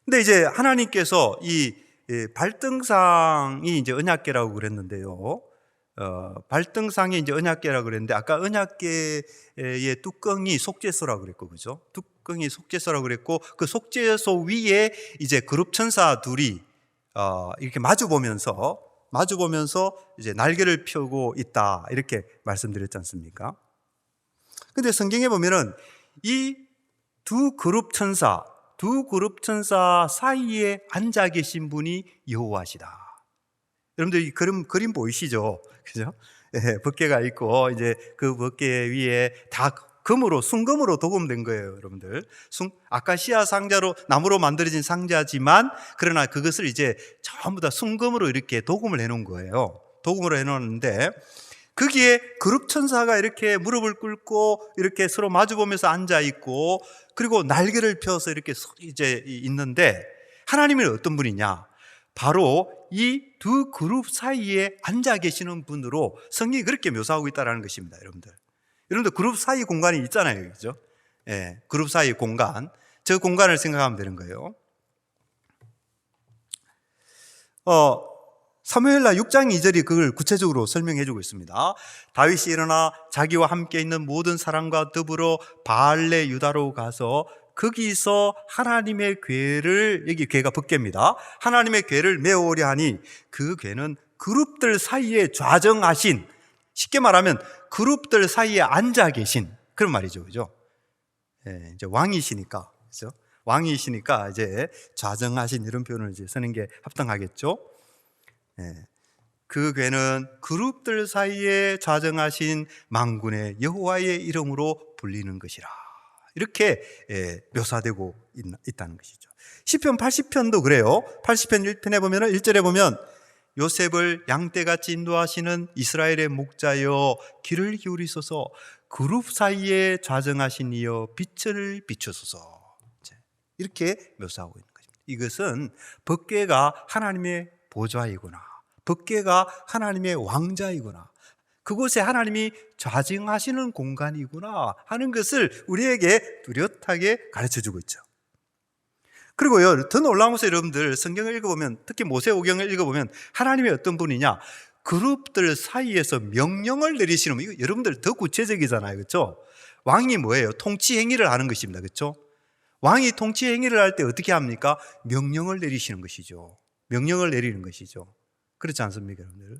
근데 이제 하나님께서 이 발등상이 이제 언약궤라고 그랬는데요. 발등상이 이제 언약궤라고 그랬는데 아까 언약궤의 뚜껑이 속죄소라고 그랬고, 그죠? 뚜껑이 속죄소라고 그랬고 그 속죄소 위에 이제 그룹 천사 둘이 이렇게 마주보면서 이제 날개를 펴고 있다 이렇게 말씀드렸지 않습니까? 근데 성경에 보면은 이 두 그룹 천사 사이에 앉아 계신 분이 여호와시다. 여러분들 이 그림 보이시죠? 그죠? 법궤가 있고 이제 그 법궤 위에 다 금으로, 순금으로 도금된 거예요, 여러분들. 아카시아 상자로, 나무로 만들어진 상자지만 그러나 그것을 이제 전부 다 순금으로 이렇게 도금을 해 놓은 거예요. 도금으로 해 놓았는데 거기에 그룹 천사가 이렇게 무릎을 꿇고 이렇게 서로 마주 보면서 앉아 있고 그리고 날개를 펴서 이렇게 이제 있는데 하나님은 어떤 분이냐? 바로 이 두 그룹 사이에 앉아 계시는 분으로 성경이 그렇게 묘사하고 있다는 것입니다, 여러분들. 여러분들 그룹 사이 공간이 있잖아요, 그죠? 그룹 사이 공간, 저 공간을 생각하면 되는 거예요. 사무엘하 6장 2절이 그걸 구체적으로 설명해 주고 있습니다. 다윗이 일어나 자기와 함께 있는 모든 사람과 더불어 바알레 유다로 가서 거기서 하나님의 궤를, 여기 궤가 법궤입니다. 하나님의 궤를 메어오려 하니 그 궤는 그룹들 사이에 좌정하신, 쉽게 말하면 그룹들 사이에 앉아 계신 그런 말이죠, 그죠? 이제 왕이시니까, 그죠? 왕이시니까 이제 좌정하신 이런 표현을 이제 쓰는 게 합당하겠죠? 그 궤는 그룹들 사이에 좌정하신 만군의 여호와의 이름으로 불리는 것이라. 이렇게 묘사되고 있다는 것이죠. 시편 80편도 그래요. 80편 1편에 보면 1절에 보면 요셉을 양떼같이 인도하시는 이스라엘의 목자여 귀를 기울이소서 그룹 사이에 좌정하신 이여 빛을 비추소서. 이렇게 묘사하고 있는 것입니다. 이것은 법궤가 하나님의 보좌이구나, 법궤가 하나님의 왕자이구나, 그곳에 하나님이 좌정하시는 공간이구나 하는 것을 우리에게 뚜렷하게 가르쳐주고 있죠. 그리고요, 더 놀라운 것은 여러분들 성경을 읽어보면, 특히 모세오경을 읽어보면 하나님이 어떤 분이냐, 그룹들 사이에서 명령을 내리시는, 이거 여러분들 더 구체적이잖아요, 그렇죠? 왕이 뭐예요? 통치 행위를 하는 것입니다, 그렇죠? 왕이 통치 행위를 할 때 어떻게 합니까? 명령을 내리시는 것이죠. 명령을 내리는 것이죠. 그렇지 않습니까, 여러분들?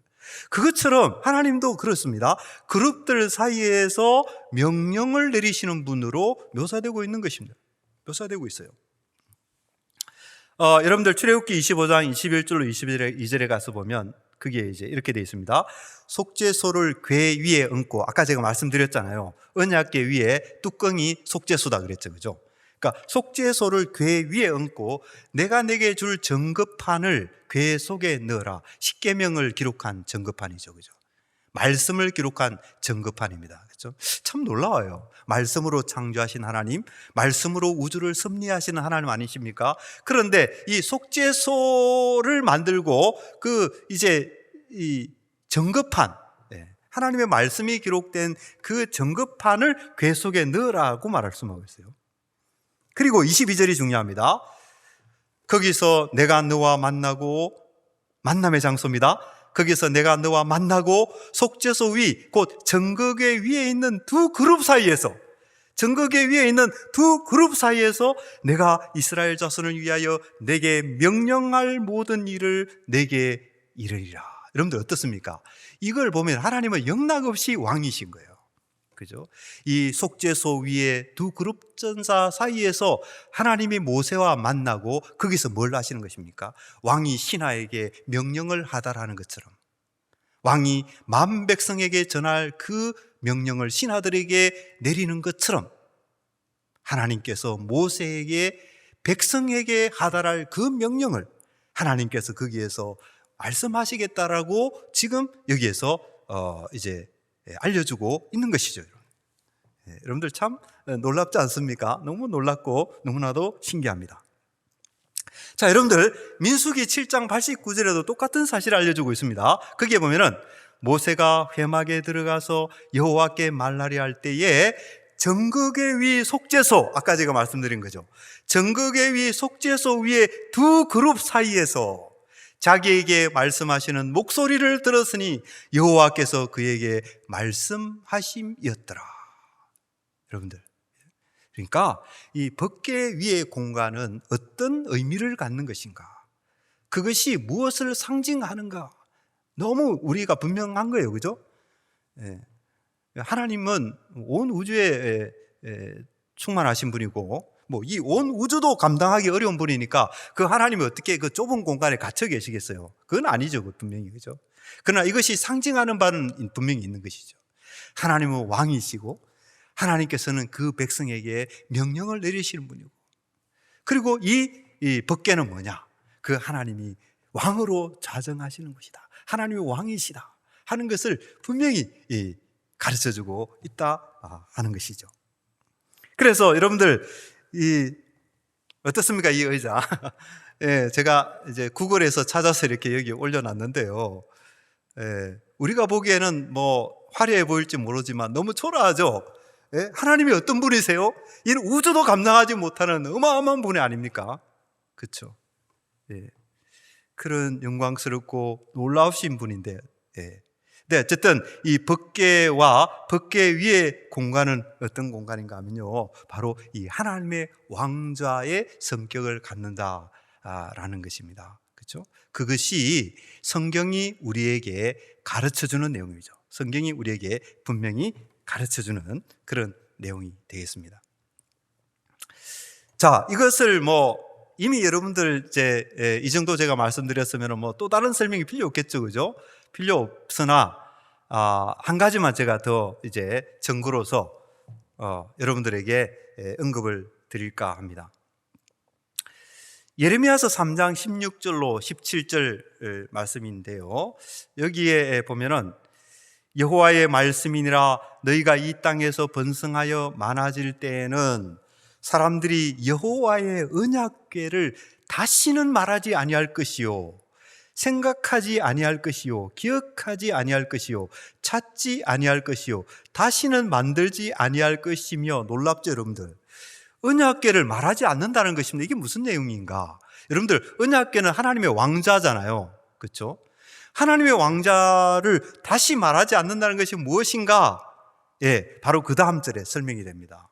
그것처럼 하나님도 그렇습니다. 그룹들 사이에서 명령을 내리시는 분으로 묘사되고 있는 것입니다. 묘사되고 있어요. 여러분들 출애굽기 25장 21절로 22절에 가서 보면 그게 이제 이렇게 되어 있습니다. 속죄소를 궤 위에 얹고, 아까 제가 말씀드렸잖아요. 언약궤 위에 뚜껑이 속죄소다 그랬죠, 그죠? 그러니까 속죄소를 궤 위에 얹고 내가 내게 줄 증거판을 궤 속에 넣어라. 십계명을 기록한 증거판이죠, 그죠? 말씀을 기록한 증거판입니다. 그렇죠? 참 놀라워요. 말씀으로 창조하신 하나님, 말씀으로 우주를 섭리하시는 하나님 아니십니까? 그런데 이 속죄소를 만들고 이제 이 증거판, 하나님의 말씀이 기록된 그 증거판을 궤 속에 넣으라고 말할 수만 있어요. 그리고 22절이 중요합니다. 거기서 내가 너와 만나고, 만남의 장소입니다. 거기서 내가 너와 만나고 속죄소 위, 곧 증거궤 위에 있는 두 그룹 사이에서, 증거궤 위에 있는 두 그룹 사이에서 내가 이스라엘 자손을 위하여 내게 명령할 모든 일을 내게 이르리라. 여러분들 어떻습니까? 이걸 보면 하나님은 영락없이 왕이신 거예요. 그죠? 이 속죄소 위에 두 그룹 전사 사이에서 하나님이 모세와 만나고 거기서 뭘 하시는 것입니까? 왕이 신하에게 명령을 하달하는 것처럼, 왕이 만 백성에게 전할 그 명령을 신하들에게 내리는 것처럼 하나님께서 모세에게, 백성에게 하달할 그 명령을 하나님께서 거기에서 말씀하시겠다라고 지금 여기에서 이제 알려주고 있는 것이죠. 여러분들 참 놀랍지 않습니까? 너무 놀랍고 너무나도 신기합니다. 자, 여러분들 민수기 7장 89절에도 똑같은 사실을 알려주고 있습니다. 거기에 보면은 모세가 회막에 들어가서 여호와께 말하려 할 때에 증거궤 위 속죄소, 아까 제가 말씀드린 거죠. 증거궤 위 속죄소 위에 두 그룹 사이에서 자기에게 말씀하시는 목소리를 들었으니 여호와께서 그에게 말씀하심이었더라. 여러분들, 그러니까 이 법궤 위의 공간은 어떤 의미를 갖는 것인가, 그것이 무엇을 상징하는가, 너무 우리가 분명한 거예요, 그죠? 하나님은 온 우주에 충만하신 분이고, 뭐 이 온 우주도 감당하기 어려운 분이니까 그 하나님이 어떻게 그 좁은 공간에 갇혀 계시겠어요? 그건 아니죠, 분명히, 그죠? 그러나 이것이 상징하는 바는 분명히 있는 것이죠. 하나님은 왕이시고 하나님께서는 그 백성에게 명령을 내리시는 분이고, 그리고 이 법궤는 뭐냐? 그 하나님이 왕으로 자정하시는 것이다, 하나님이 왕이시다 하는 것을 분명히 가르쳐주고 있다 하는 것이죠. 그래서 여러분들 어떻습니까? 이 의자. 제가 이제 구글에서 찾아서 이렇게 여기 올려놨는데요. 우리가 보기에는 뭐 화려해 보일지 모르지만 너무 초라하죠. 하나님이 어떤 분이세요? 이는 우주도 감당하지 못하는 어마어마한 분이 아닙니까? 그렇죠? 그런 영광스럽고 놀라우신 분인데, 네, 어쨌든 이 법궤와 법궤 위의 공간은 어떤 공간인가 하면요, 바로 이 하나님의 왕좌의 성격을 갖는다라는 것입니다. 그렇죠? 그것이 성경이 우리에게 가르쳐주는 내용이죠. 성경이 우리에게 분명히 가르쳐주는 그런 내용이 되겠습니다. 자, 이것을 뭐 이미 여러분들 이제 이 정도 제가 말씀드렸으면 뭐 또 다른 설명이 필요 없겠죠, 그죠? 필요 없으나 한 가지만 제가 더 이제 증거로서 여러분들에게 언급을 드릴까 합니다. 예레미야서 3장 16절로 17절 말씀인데요, 여기에 보면은 여호와의 말씀이니라 너희가 이 땅에서 번성하여 많아질 때에는 사람들이 여호와의 언약궤를 다시는 말하지 아니할 것이요, 생각하지 아니할 것이요, 기억하지 아니할 것이요, 찾지 아니할 것이요, 다시는 만들지 아니할 것이며. 놀랍죠, 여러분들? 언약궤를 말하지 않는다는 것입니다. 이게 무슨 내용인가? 여러분들, 언약궤는 하나님의 왕자잖아요, 그렇죠? 하나님의 왕자를 다시 말하지 않는다는 것이 무엇인가? 바로 그 다음 절에 설명이 됩니다.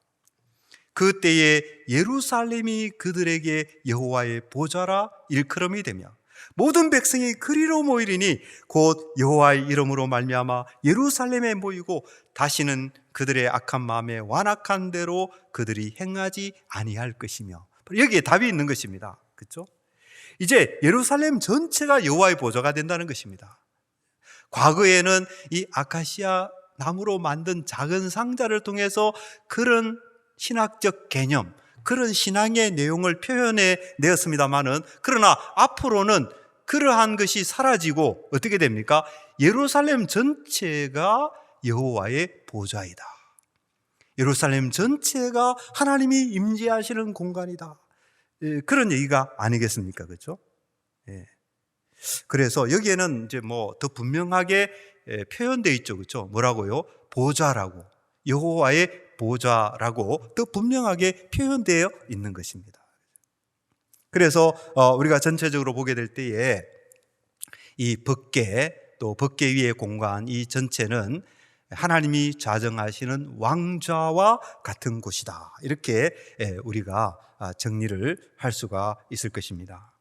그때에 예루살렘이 그들에게 여호와의 보좌라 일컬음이 되며 모든 백성이 그리로 모이리니 곧 여호와의 이름으로 말미암아 예루살렘에 모이고 다시는 그들의 악한 마음에 완악한 대로 그들이 행하지 아니할 것이며. 여기에 답이 있는 것입니다. 그렇죠? 이제 예루살렘 전체가 여호와의 보좌가 된다는 것입니다. 과거에는 이 아카시아 나무로 만든 작은 상자를 통해서 그런 신학적 개념, 그런 신앙의 내용을 표현해 내었습니다마는, 그러나 앞으로는 그러한 것이 사라지고 어떻게 됩니까? 예루살렘 전체가 여호와의 보좌이다. 예루살렘 전체가 하나님이 임재하시는 공간이다. 그런 얘기가 아니겠습니까? 그렇죠? 예. 그래서 여기에는 이제 뭐 더 분명하게 표현되어 있죠. 그렇죠? 뭐라고요? 보좌라고. 여호와의 보좌라고 더 분명하게 표현되어 있는 것입니다. 그래서 우리가 전체적으로 보게 될 때에 이 법궤, 또 법궤 위의 공간, 이 전체는 하나님이 좌정하시는 왕좌와 같은 곳이다. 이렇게 우리가 정리를 할 수가 있을 것입니다.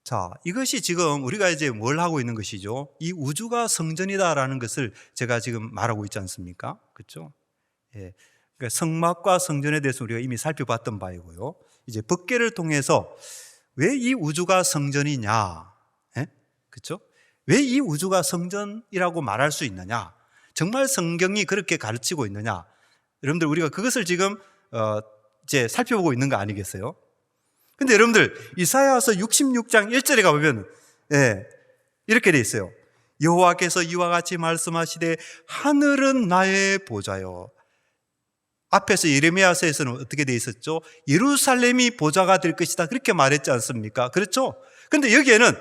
자, 이것이 지금 우리가 이제 뭘 하고 있는 것이죠? 이 우주가 성전이다라는 것을 제가 지금 말하고 있지 않습니까? 그렇죠? 예. 그러니까 성막과 성전에 대해서 우리가 이미 살펴봤던 바이고요. 이제 법궤를 통해서 왜 이 우주가 성전이냐? 예? 그렇죠? 왜 이 우주가 성전이라고 말할 수 있느냐? 정말 성경이 그렇게 가르치고 있느냐? 여러분들, 우리가 그것을 지금 이제 살펴보고 있는 거 아니겠어요? 근데 여러분들, 이사야서 66장 1절에 가보면 이렇게 돼 있어요. 여호와께서 이와 같이 말씀하시되 하늘은 나의 보좌요. 앞에서 예레미야서에서는 어떻게 돼 있었죠? 예루살렘이 보좌가 될 것이다, 그렇게 말했지 않습니까? 그렇죠? 근데 여기에는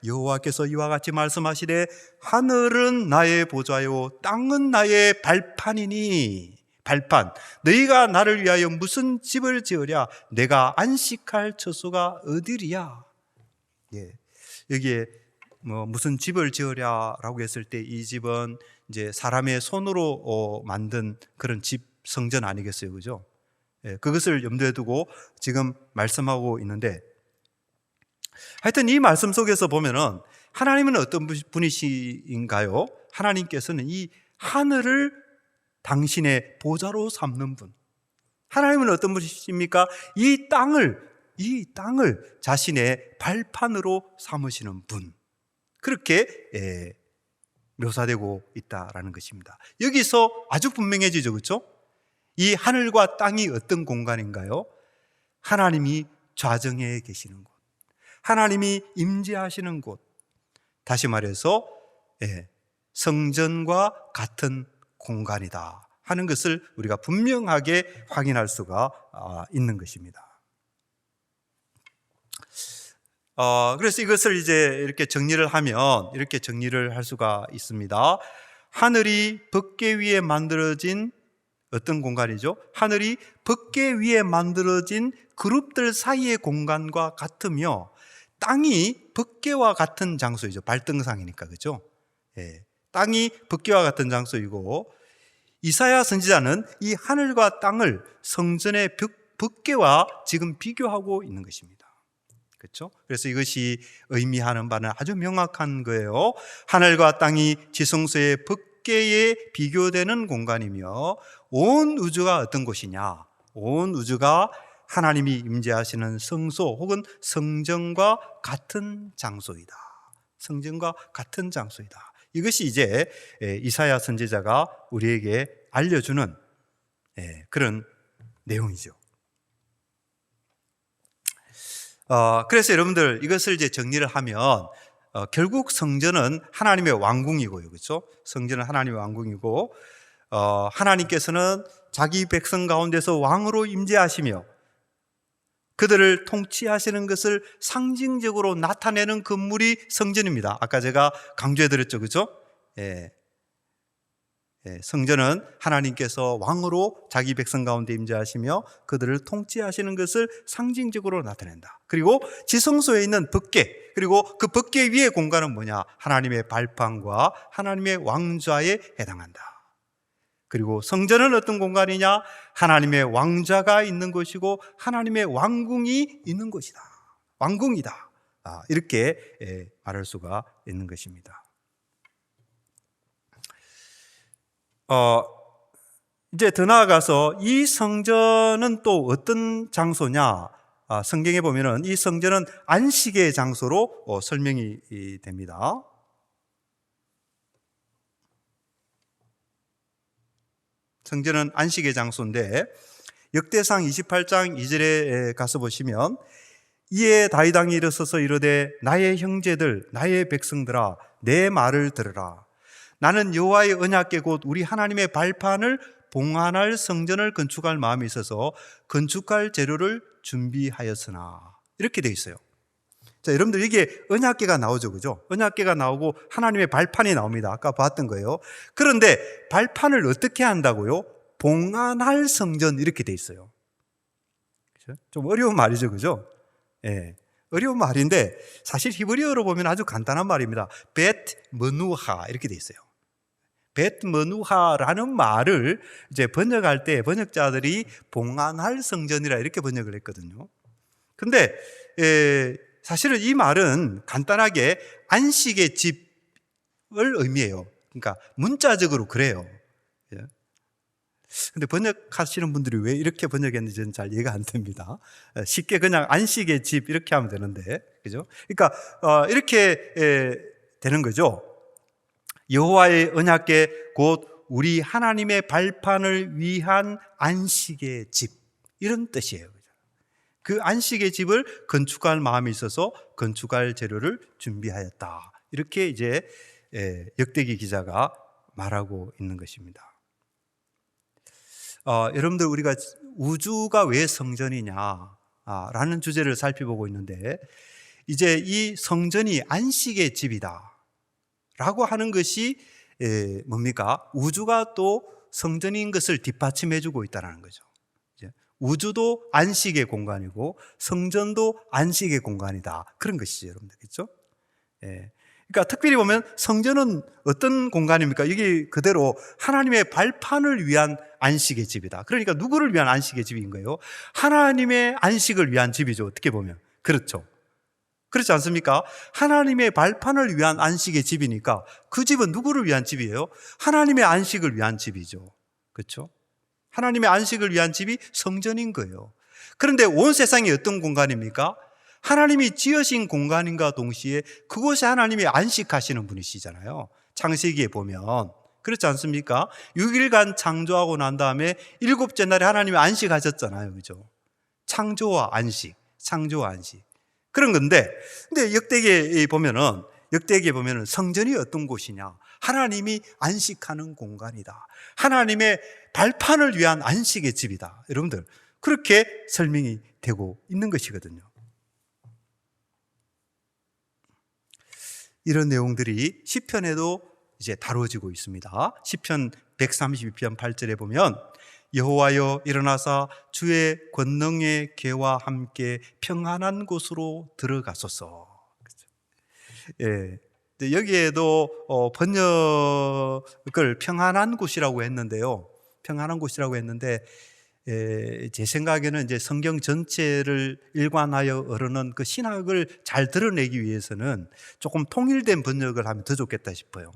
여호와께서 이와 같이 말씀하시되 하늘은 나의 보좌요 땅은 나의 발판이니. 발판, 너희가 나를 위하여 무슨 집을 지으랴? 내가 안식할 처소가 어디리야? 예. 여기에 무슨 집을 지으랴라고 했을 때 이 집은 이제 사람의 손으로 만든 그런 집, 성전 아니겠어요, 그죠? 예, 그것을 염두에 두고 지금 말씀하고 있는데, 하여튼 이 말씀 속에서 보면은 하나님은 어떤 분이신가요? 하나님께서는 이 하늘을 당신의 보좌로 삼는 분. 하나님은 어떤 분이십니까? 이 땅을 자신의 발판으로 삼으시는 분. 그렇게 묘사되고 있다라는 것입니다. 여기서 아주 분명해지죠, 그렇죠? 이 하늘과 땅이 어떤 공간인가요? 하나님이 좌정에 계시는 곳, 하나님이 임재하시는 곳, 다시 말해서 성전과 같은 공간이다 하는 것을 우리가 분명하게 확인할 수가 있는 것입니다. 그래서 이것을 이제 이렇게 정리를 하면 이렇게 정리를 할 수가 있습니다. 하늘이 법궤 위에 만들어진 어떤 공간이죠? 하늘이 법궤 위에 만들어진 그룹들 사이의 공간과 같으며, 땅이 법궤와 같은 장소이죠. 발등상이니까, 그죠? 예. 땅이 법궤와 같은 장소이고, 이사야 선지자는 이 하늘과 땅을 성전의 법궤와 지금 비교하고 있는 것입니다. 그렇죠? 그래서 이것이 의미하는 바는 아주 명확한 거예요. 하늘과 땅이 지성소의 법궤에 비교되는 공간이며, 온 우주가 어떤 곳이냐? 온 우주가 하나님이 임재하시는 성소 혹은 성전과 같은 장소이다. 성전과 같은 장소이다. 이것이 이제 이사야 선지자가 우리에게 알려주는 그런 내용이죠. 그래서 여러분들, 이것을 이제 정리를 하면 결국 성전은 하나님의 왕궁이고요, 그렇죠? 성전은 하나님의 왕궁이고, 하나님께서는 자기 백성 가운데서 왕으로 임재하시며 그들을 통치하시는 것을 상징적으로 나타내는 건물이 성전입니다. 아까 제가 강조해드렸죠, 그렇죠? 성전은 하나님께서 왕으로 자기 백성 가운데 임재하시며 그들을 통치하시는 것을 상징적으로 나타낸다. 그리고 지성소에 있는 법궤, 그리고 그 법궤 위의 공간은 뭐냐? 하나님의 발판과 하나님의 왕좌에 해당한다. 그리고 성전은 어떤 공간이냐? 하나님의 왕좌가 있는 곳이고 하나님의 왕궁이 있는 곳이다. 왕궁이다. 이렇게 말할 수가 있는 것입니다. 이제 더 나아가서 이 성전은 또 어떤 장소냐? 성경에 보면은 이 성전은 안식의 장소로 설명이 됩니다. 성전은 안식의 장소인데 역대상 28장 2절에 가서 보시면 이에 다윗 왕이 일어서서 이르되 나의 형제들 나의 백성들아 내 말을 들으라. 나는 여호와의 언약궤 곧 우리 하나님의 발판을 봉안할 성전을 건축할 마음이 있어서 건축할 재료를 준비하였으나 이렇게 돼 있어요. 자, 여러분들 이게 언약궤가 나오죠, 그죠? 언약궤가 나오고 하나님의 발판이 나옵니다. 아까 봤던 거예요. 그런데 발판을 어떻게 한다고요? 봉안할 성전 이렇게 돼 있어요. 그죠? 좀 어려운 말이죠, 그죠? 예, 어려운 말인데 사실 히브리어로 보면 아주 간단한 말입니다. 벳 머누하 이렇게 돼 있어요. 벳 머누하라는 말을 이제 번역할 때 번역자들이 봉안할 성전이라 이렇게 번역을 했거든요. 근데 사실은 이 말은 간단하게 안식의 집을 의미해요. 그러니까 문자적으로 그래요. 근데 번역하시는 분들이 왜 이렇게 번역했는지 저는 잘 이해가 안 됩니다. 쉽게 그냥 안식의 집 이렇게 하면 되는데, 그죠? 그러니까 이렇게 되는 거죠. 여호와의 언약궤 곧 우리 하나님의 발판을 위한 안식의 집 이런 뜻이에요. 그 안식의 집을 건축할 마음이 있어서 건축할 재료를 준비하였다. 이렇게 이제 역대기 기자가 말하고 있는 것입니다. 여러분들 우리가 우주가 왜 성전이냐 라는 주제를 살펴보고 있는데 이제 이 성전이 안식의 집이다 라고 하는 것이 뭡니까? 우주가 또 성전인 것을 뒷받침해 주고 있다는 거죠. 우주도 안식의 공간이고 성전도 안식의 공간이다 그런 것이죠, 여러분들. 그렇죠? 그러니까 특별히 보면 성전은 어떤 공간입니까? 이게 그대로 하나님의 발판을 위한 안식의 집이다. 그러니까 누구를 위한 안식의 집인 거예요? 하나님의 안식을 위한 집이죠. 어떻게 보면. 그렇죠. 그렇지 않습니까? 하나님의 발판을 위한 안식의 집이니까 그 집은 누구를 위한 집이에요? 하나님의 안식을 위한 집이죠. 그렇죠? 하나님의 안식을 위한 집이 성전인 거예요. 그런데 온 세상이 어떤 공간입니까? 하나님이 지으신 공간인가 동시에 그곳에 하나님이 안식하시는 분이시잖아요. 창세기에 보면 그렇지 않습니까? 6일간 창조하고 난 다음에 7째 날에 하나님이 안식하셨잖아요. 그죠? 창조와 안식, 창조와 안식. 그런 건데, 근데 역대기에 보면은 성전이 어떤 곳이냐? 하나님이 안식하는 공간이다. 하나님의 발판을 위한 안식의 집이다. 여러분들, 그렇게 설명이 되고 있는 것이거든요. 이런 내용들이 시편에도 이제 다뤄지고 있습니다. 시편 132편 8절에 보면 여호와여 일어나사 주의 권능의 궤와 함께 평안한 곳으로 들어가소서. 예, 여기에도 번역을 평안한 곳이라고 했는데요. 평안한 곳이라고 했는데 제 생각에는 이제 성경 전체를 일관하여 어르는 그 신학을 잘 드러내기 위해서는 조금 통일된 번역을 하면 더 좋겠다 싶어요.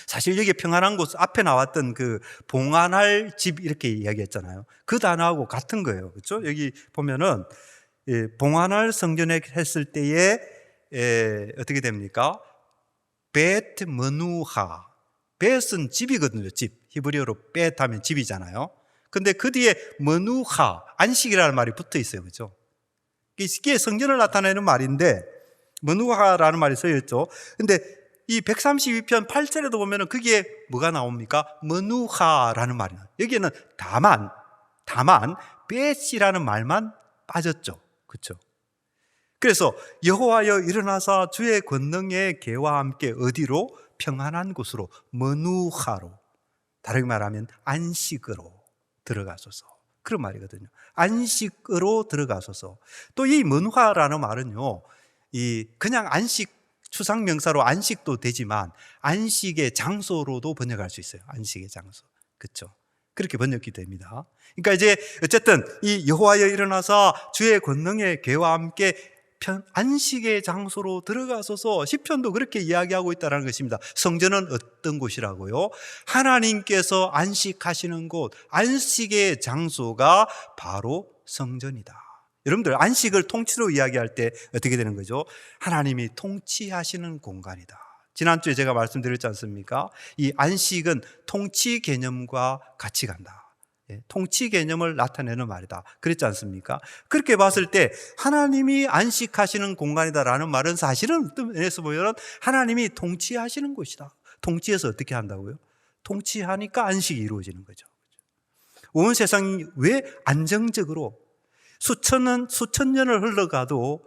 사실 여기 평안한 곳 앞에 나왔던 그 봉안할 집 이렇게 이야기했잖아요. 그 단어하고 같은 거예요. 그렇죠? 여기 보면은 봉안할 성전에 했을 때에 어떻게 됩니까? 벳 머누하. 벳은 집이거든요. 집. 히브리어로 벳 하면 집이잖아요. 근데 그 뒤에 머누하, 안식이라는 말이 붙어 있어요. 그렇죠? 이게 성전을 나타내는 말인데 머누하라는 말이 써 있죠. 근데 이 132편 8절에도 보면은 그게 뭐가 나옵니까? 머누하라는 말이 나와요. 여기에는 다만 벳이라는 말만 빠졌죠. 그렇죠? 그래서 여호와여 일어나사 주의 권능의 궤와 함께 어디로? 평안한 곳으로, 머누하로, 다르게 말하면 안식으로 들어가소서. 그런 말이거든요. 안식으로 들어가소서. 또 이 머누하라는 말은요, 이 그냥 안식, 추상명사로 안식도 되지만 안식의 장소로도 번역할 수 있어요. 안식의 장소. 그렇죠? 그렇게 번역이 됩니다. 그러니까 이제 어쨌든 이 여호와여 일어나서 주의 권능의 궤와 함께 안식의 장소로 들어가소서. 시편도 그렇게 이야기하고 있다는 것입니다. 성전은 어떤 곳이라고요? 하나님께서 안식하시는 곳, 안식의 장소가 바로 성전이다. 여러분들, 안식을 통치로 이야기할 때 어떻게 되는 거죠? 하나님이 통치하시는 공간이다. 지난주에 제가 말씀드렸지 않습니까? 이 안식은 통치 개념과 같이 간다. 통치 개념을 나타내는 말이다. 그랬지 않습니까? 그렇게 봤을 때 하나님이 안식하시는 공간이다라는 말은 사실은 어떤 면에서 보면 하나님이 통치하시는 곳이다. 통치해서 어떻게 한다고요? 통치하니까 안식이 이루어지는 거죠. 온 세상이 왜 안정적으로 수천 년을 흘러가도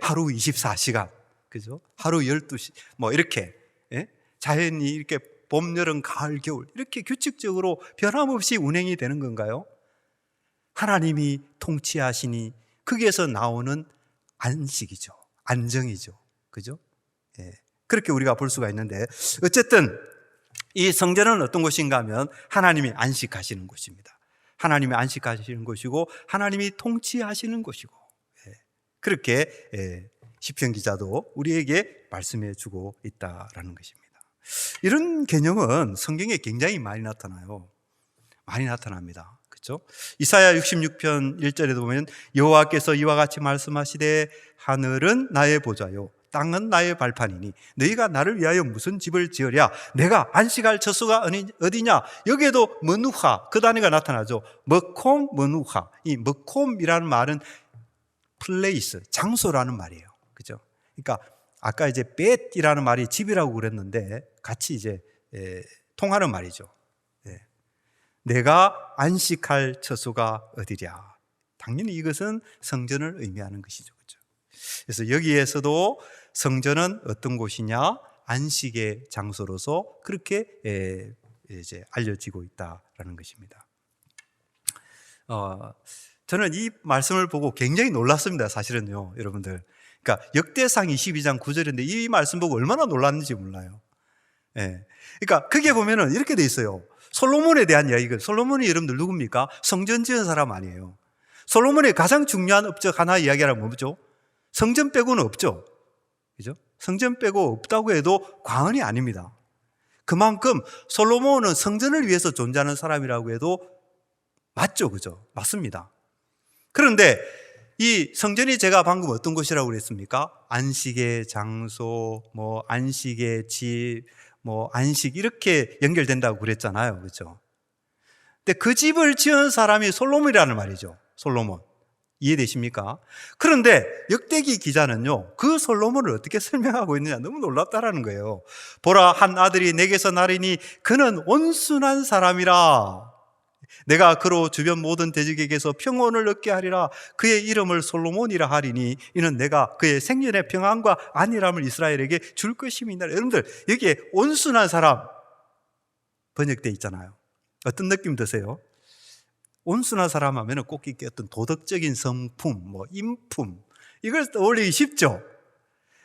하루 24시간, 그죠? 하루 12시, 뭐 이렇게 자연이 이렇게 봄, 여름, 가을, 겨울 이렇게 규칙적으로 변함없이 운행이 되는 건가요? 하나님이 통치하시니 거기에서 나오는 안식이죠. 안정이죠. 그죠? 그렇게 우리가 볼 수가 있는데, 어쨌든 이 성전은 어떤 곳인가 하면 하나님이 안식하시는 곳입니다. 하나님이 안식하시는 곳이고 하나님이 통치하시는 곳이고, 그렇게 시편 기자도 우리에게 말씀해 주고 있다라는 것입니다. 이런 개념은 성경에 굉장히 많이 나타나요. 많이 나타납니다. 그렇죠? 이사야 66편 1절에도 보면 여호와께서 이와 같이 말씀하시되 하늘은 나의 보좌요 땅은 나의 발판이니 너희가 나를 위하여 무슨 집을 지으랴? 내가 안식할 처소가 어디냐? 여기에도 머누하 그 단어가 나타나죠. 머콤 머누하. 이 머콤이라는 말은 플레이스, 장소라는 말이에요. 그죠? 그러니까 아까 이제 벳이라는 말이 집이라고 그랬는데 같이 이제 통하는 말이죠. 내가 안식할 처소가 어디랴? 당연히 이것은 성전을 의미하는 것이죠. 그죠? 그래서 여기에서도 성전은 어떤 곳이냐? 안식의 장소로서 그렇게 이제 알려지고 있다라는 것입니다. 저는 이 말씀을 보고 굉장히 놀랐습니다. 사실은요, 여러분들. 그러니까 역대상 22장 9절인데 이 말씀 보고 얼마나 놀랐는지 몰라요. 그러니까 크게 보면은 이렇게 돼 있어요. 솔로몬에 대한 이야기가, 솔로몬이 여러분들 누굽니까? 성전 지은 사람 아니에요. 솔로몬의 가장 중요한 업적 하나 이야기하라면 뭐죠? 성전 빼고는 없죠. 그죠? 성전 빼고 없다고 해도 과언이 아닙니다. 그만큼 솔로몬은 성전을 위해서 존재하는 사람이라고 해도 맞죠. 그죠? 맞습니다. 그런데 이 성전이 제가 방금 어떤 곳이라고 그랬습니까? 안식의 장소, 뭐 안식의 집, 뭐 안식 이렇게 연결된다고 그랬잖아요. 그렇죠? 근데 그 집을 지은 사람이 솔로몬이라는 말이죠. 솔로몬. 이해되십니까? 그런데 역대기 기자는요, 그 솔로몬을 어떻게 설명하고 있느냐, 너무 놀랍다라는 거예요. 보라, 한 아들이 내게서 나리니 그는 온순한 사람이라. 내가 그로 주변 모든 대적에게서 평온을 얻게 하리라. 그의 이름을 솔로몬이라 하리니 이는 내가 그의 생년의 평안과 안일함을 이스라엘에게 줄 것임이니라. 여러분들, 여기에 온순한 사람 번역되어 있잖아요. 어떤 느낌 드세요? 온순한 사람 하면 꼭 이렇게 어떤 도덕적인 성품, 뭐 인품, 이걸 떠올리기 쉽죠.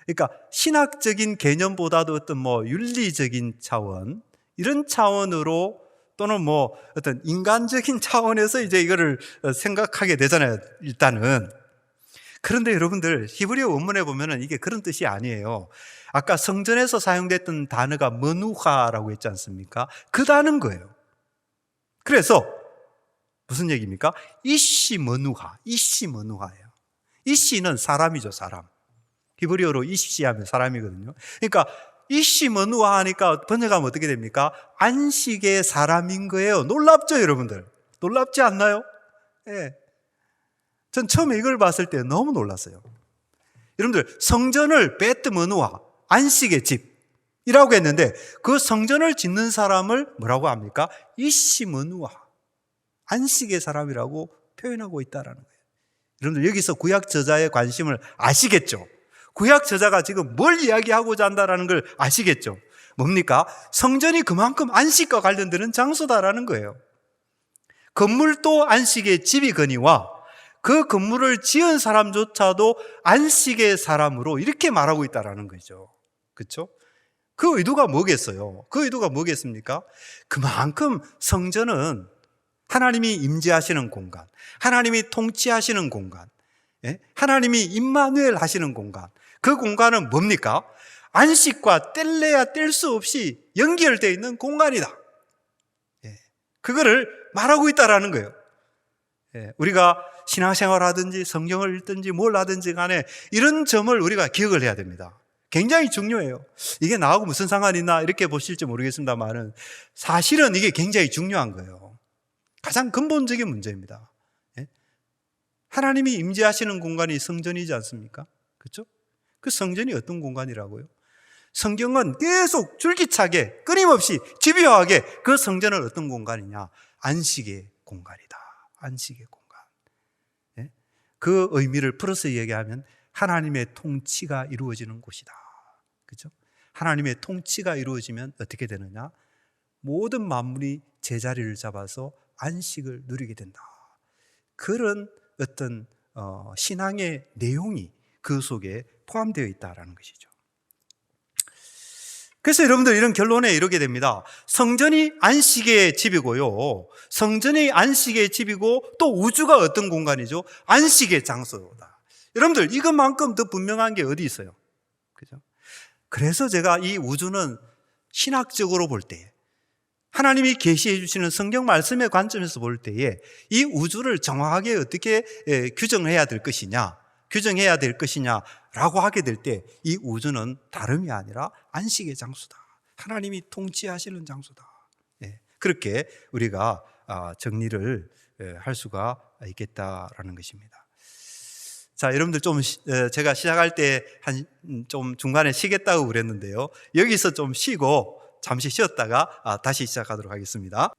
그러니까 신학적인 개념보다도 어떤 뭐 윤리적인 차원, 이런 차원으로 또는 뭐 어떤 인간적인 차원에서 이제 이거를 생각하게 되잖아요, 일단은. 그런데 여러분들, 히브리어 원문에 보면은 이게 그런 뜻이 아니에요. 아까 성전에서 사용됐던 단어가 머누하라고 했지 않습니까? 그 단어인 거예요. 그래서 무슨 얘기입니까? 이시 머누하, 이시 머누하예요. 이시는 사람이죠, 사람. 히브리어로 이시 하면 사람이거든요. 그러니까 이시 머누하 하니까 번역하면 어떻게 됩니까? 안식의 사람인 거예요. 놀랍죠, 여러분들? 놀랍지 않나요? 예. 전 처음에 이걸 봤을 때 너무 놀랐어요. 여러분들, 성전을 베트 머누하, 안식의 집이라고 했는데 그 성전을 짓는 사람을 뭐라고 합니까? 이시 머누하, 안식의 사람이라고 표현하고 있다는 거예요. 여러분들, 여기서 구약 저자의 관심을 아시겠죠? 구약 저자가 지금 뭘 이야기하고자 한다는 걸 아시겠죠? 뭡니까? 성전이 그만큼 안식과 관련되는 장소다라는 거예요. 건물도 안식의 집이거니와 그 건물을 지은 사람조차도 안식의 사람으로 이렇게 말하고 있다는 거죠. 그렇죠? 그 의도가 뭐겠어요? 그 의도가 뭐겠습니까? 그만큼 성전은 하나님이 임재하시는 공간, 하나님이 통치하시는 공간, 예? 하나님이 임마누엘 하시는 공간. 그 공간은 뭡니까? 안식과 뗄래야 뗄 수 없이 연결되어 있는 공간이다. 예. 그거를 말하고 있다라는 거예요. 예. 우리가 신앙생활 하든지 성경을 읽든지 뭘 하든지 간에 이런 점을 우리가 기억을 해야 됩니다. 굉장히 중요해요. 이게 나하고 무슨 상관이 있나 이렇게 보실지 모르겠습니다만은 사실은 이게 굉장히 중요한 거예요. 가장 근본적인 문제입니다. 예? 하나님이 임재하시는 공간이 성전이지 않습니까? 그렇죠? 그 성전이 어떤 공간이라고요? 성경은 계속 줄기차게 끊임없이 집요하게 그 성전은 어떤 공간이냐? 안식의 공간이다. 안식의 공간. 예? 그 의미를 풀어서 얘기하면 하나님의 통치가 이루어지는 곳이다. 그렇죠? 하나님의 통치가 이루어지면 어떻게 되느냐? 모든 만물이 제자리를 잡아서 안식을 누리게 된다. 그런 어떤 신앙의 내용이 그 속에 포함되어 있다는 것이죠. 그래서 여러분들 이런 결론에 이르게 됩니다. 성전이 안식의 집이고요. 성전이 안식의 집이고 또 우주가 어떤 공간이죠? 안식의 장소다. 여러분들 이것만큼 더 분명한 게 어디 있어요? 그죠? 그래서 제가 이 우주는 신학적으로 볼 때, 하나님이 계시해 주시는 성경 말씀의 관점에서 볼 때에 이 우주를 정확하게 어떻게 규정해야 될 것이냐라고 하게 될 때 이 우주는 다름이 아니라 안식의 장소다. 하나님이 통치하시는 장소다. 그렇게 우리가 정리를 할 수가 있겠다라는 것입니다. 자, 여러분들 좀 제가 시작할 때 좀 중간에 쉬겠다고 그랬는데요. 여기서 좀 쉬고 잠시 쉬었다가 다시 시작하도록 하겠습니다.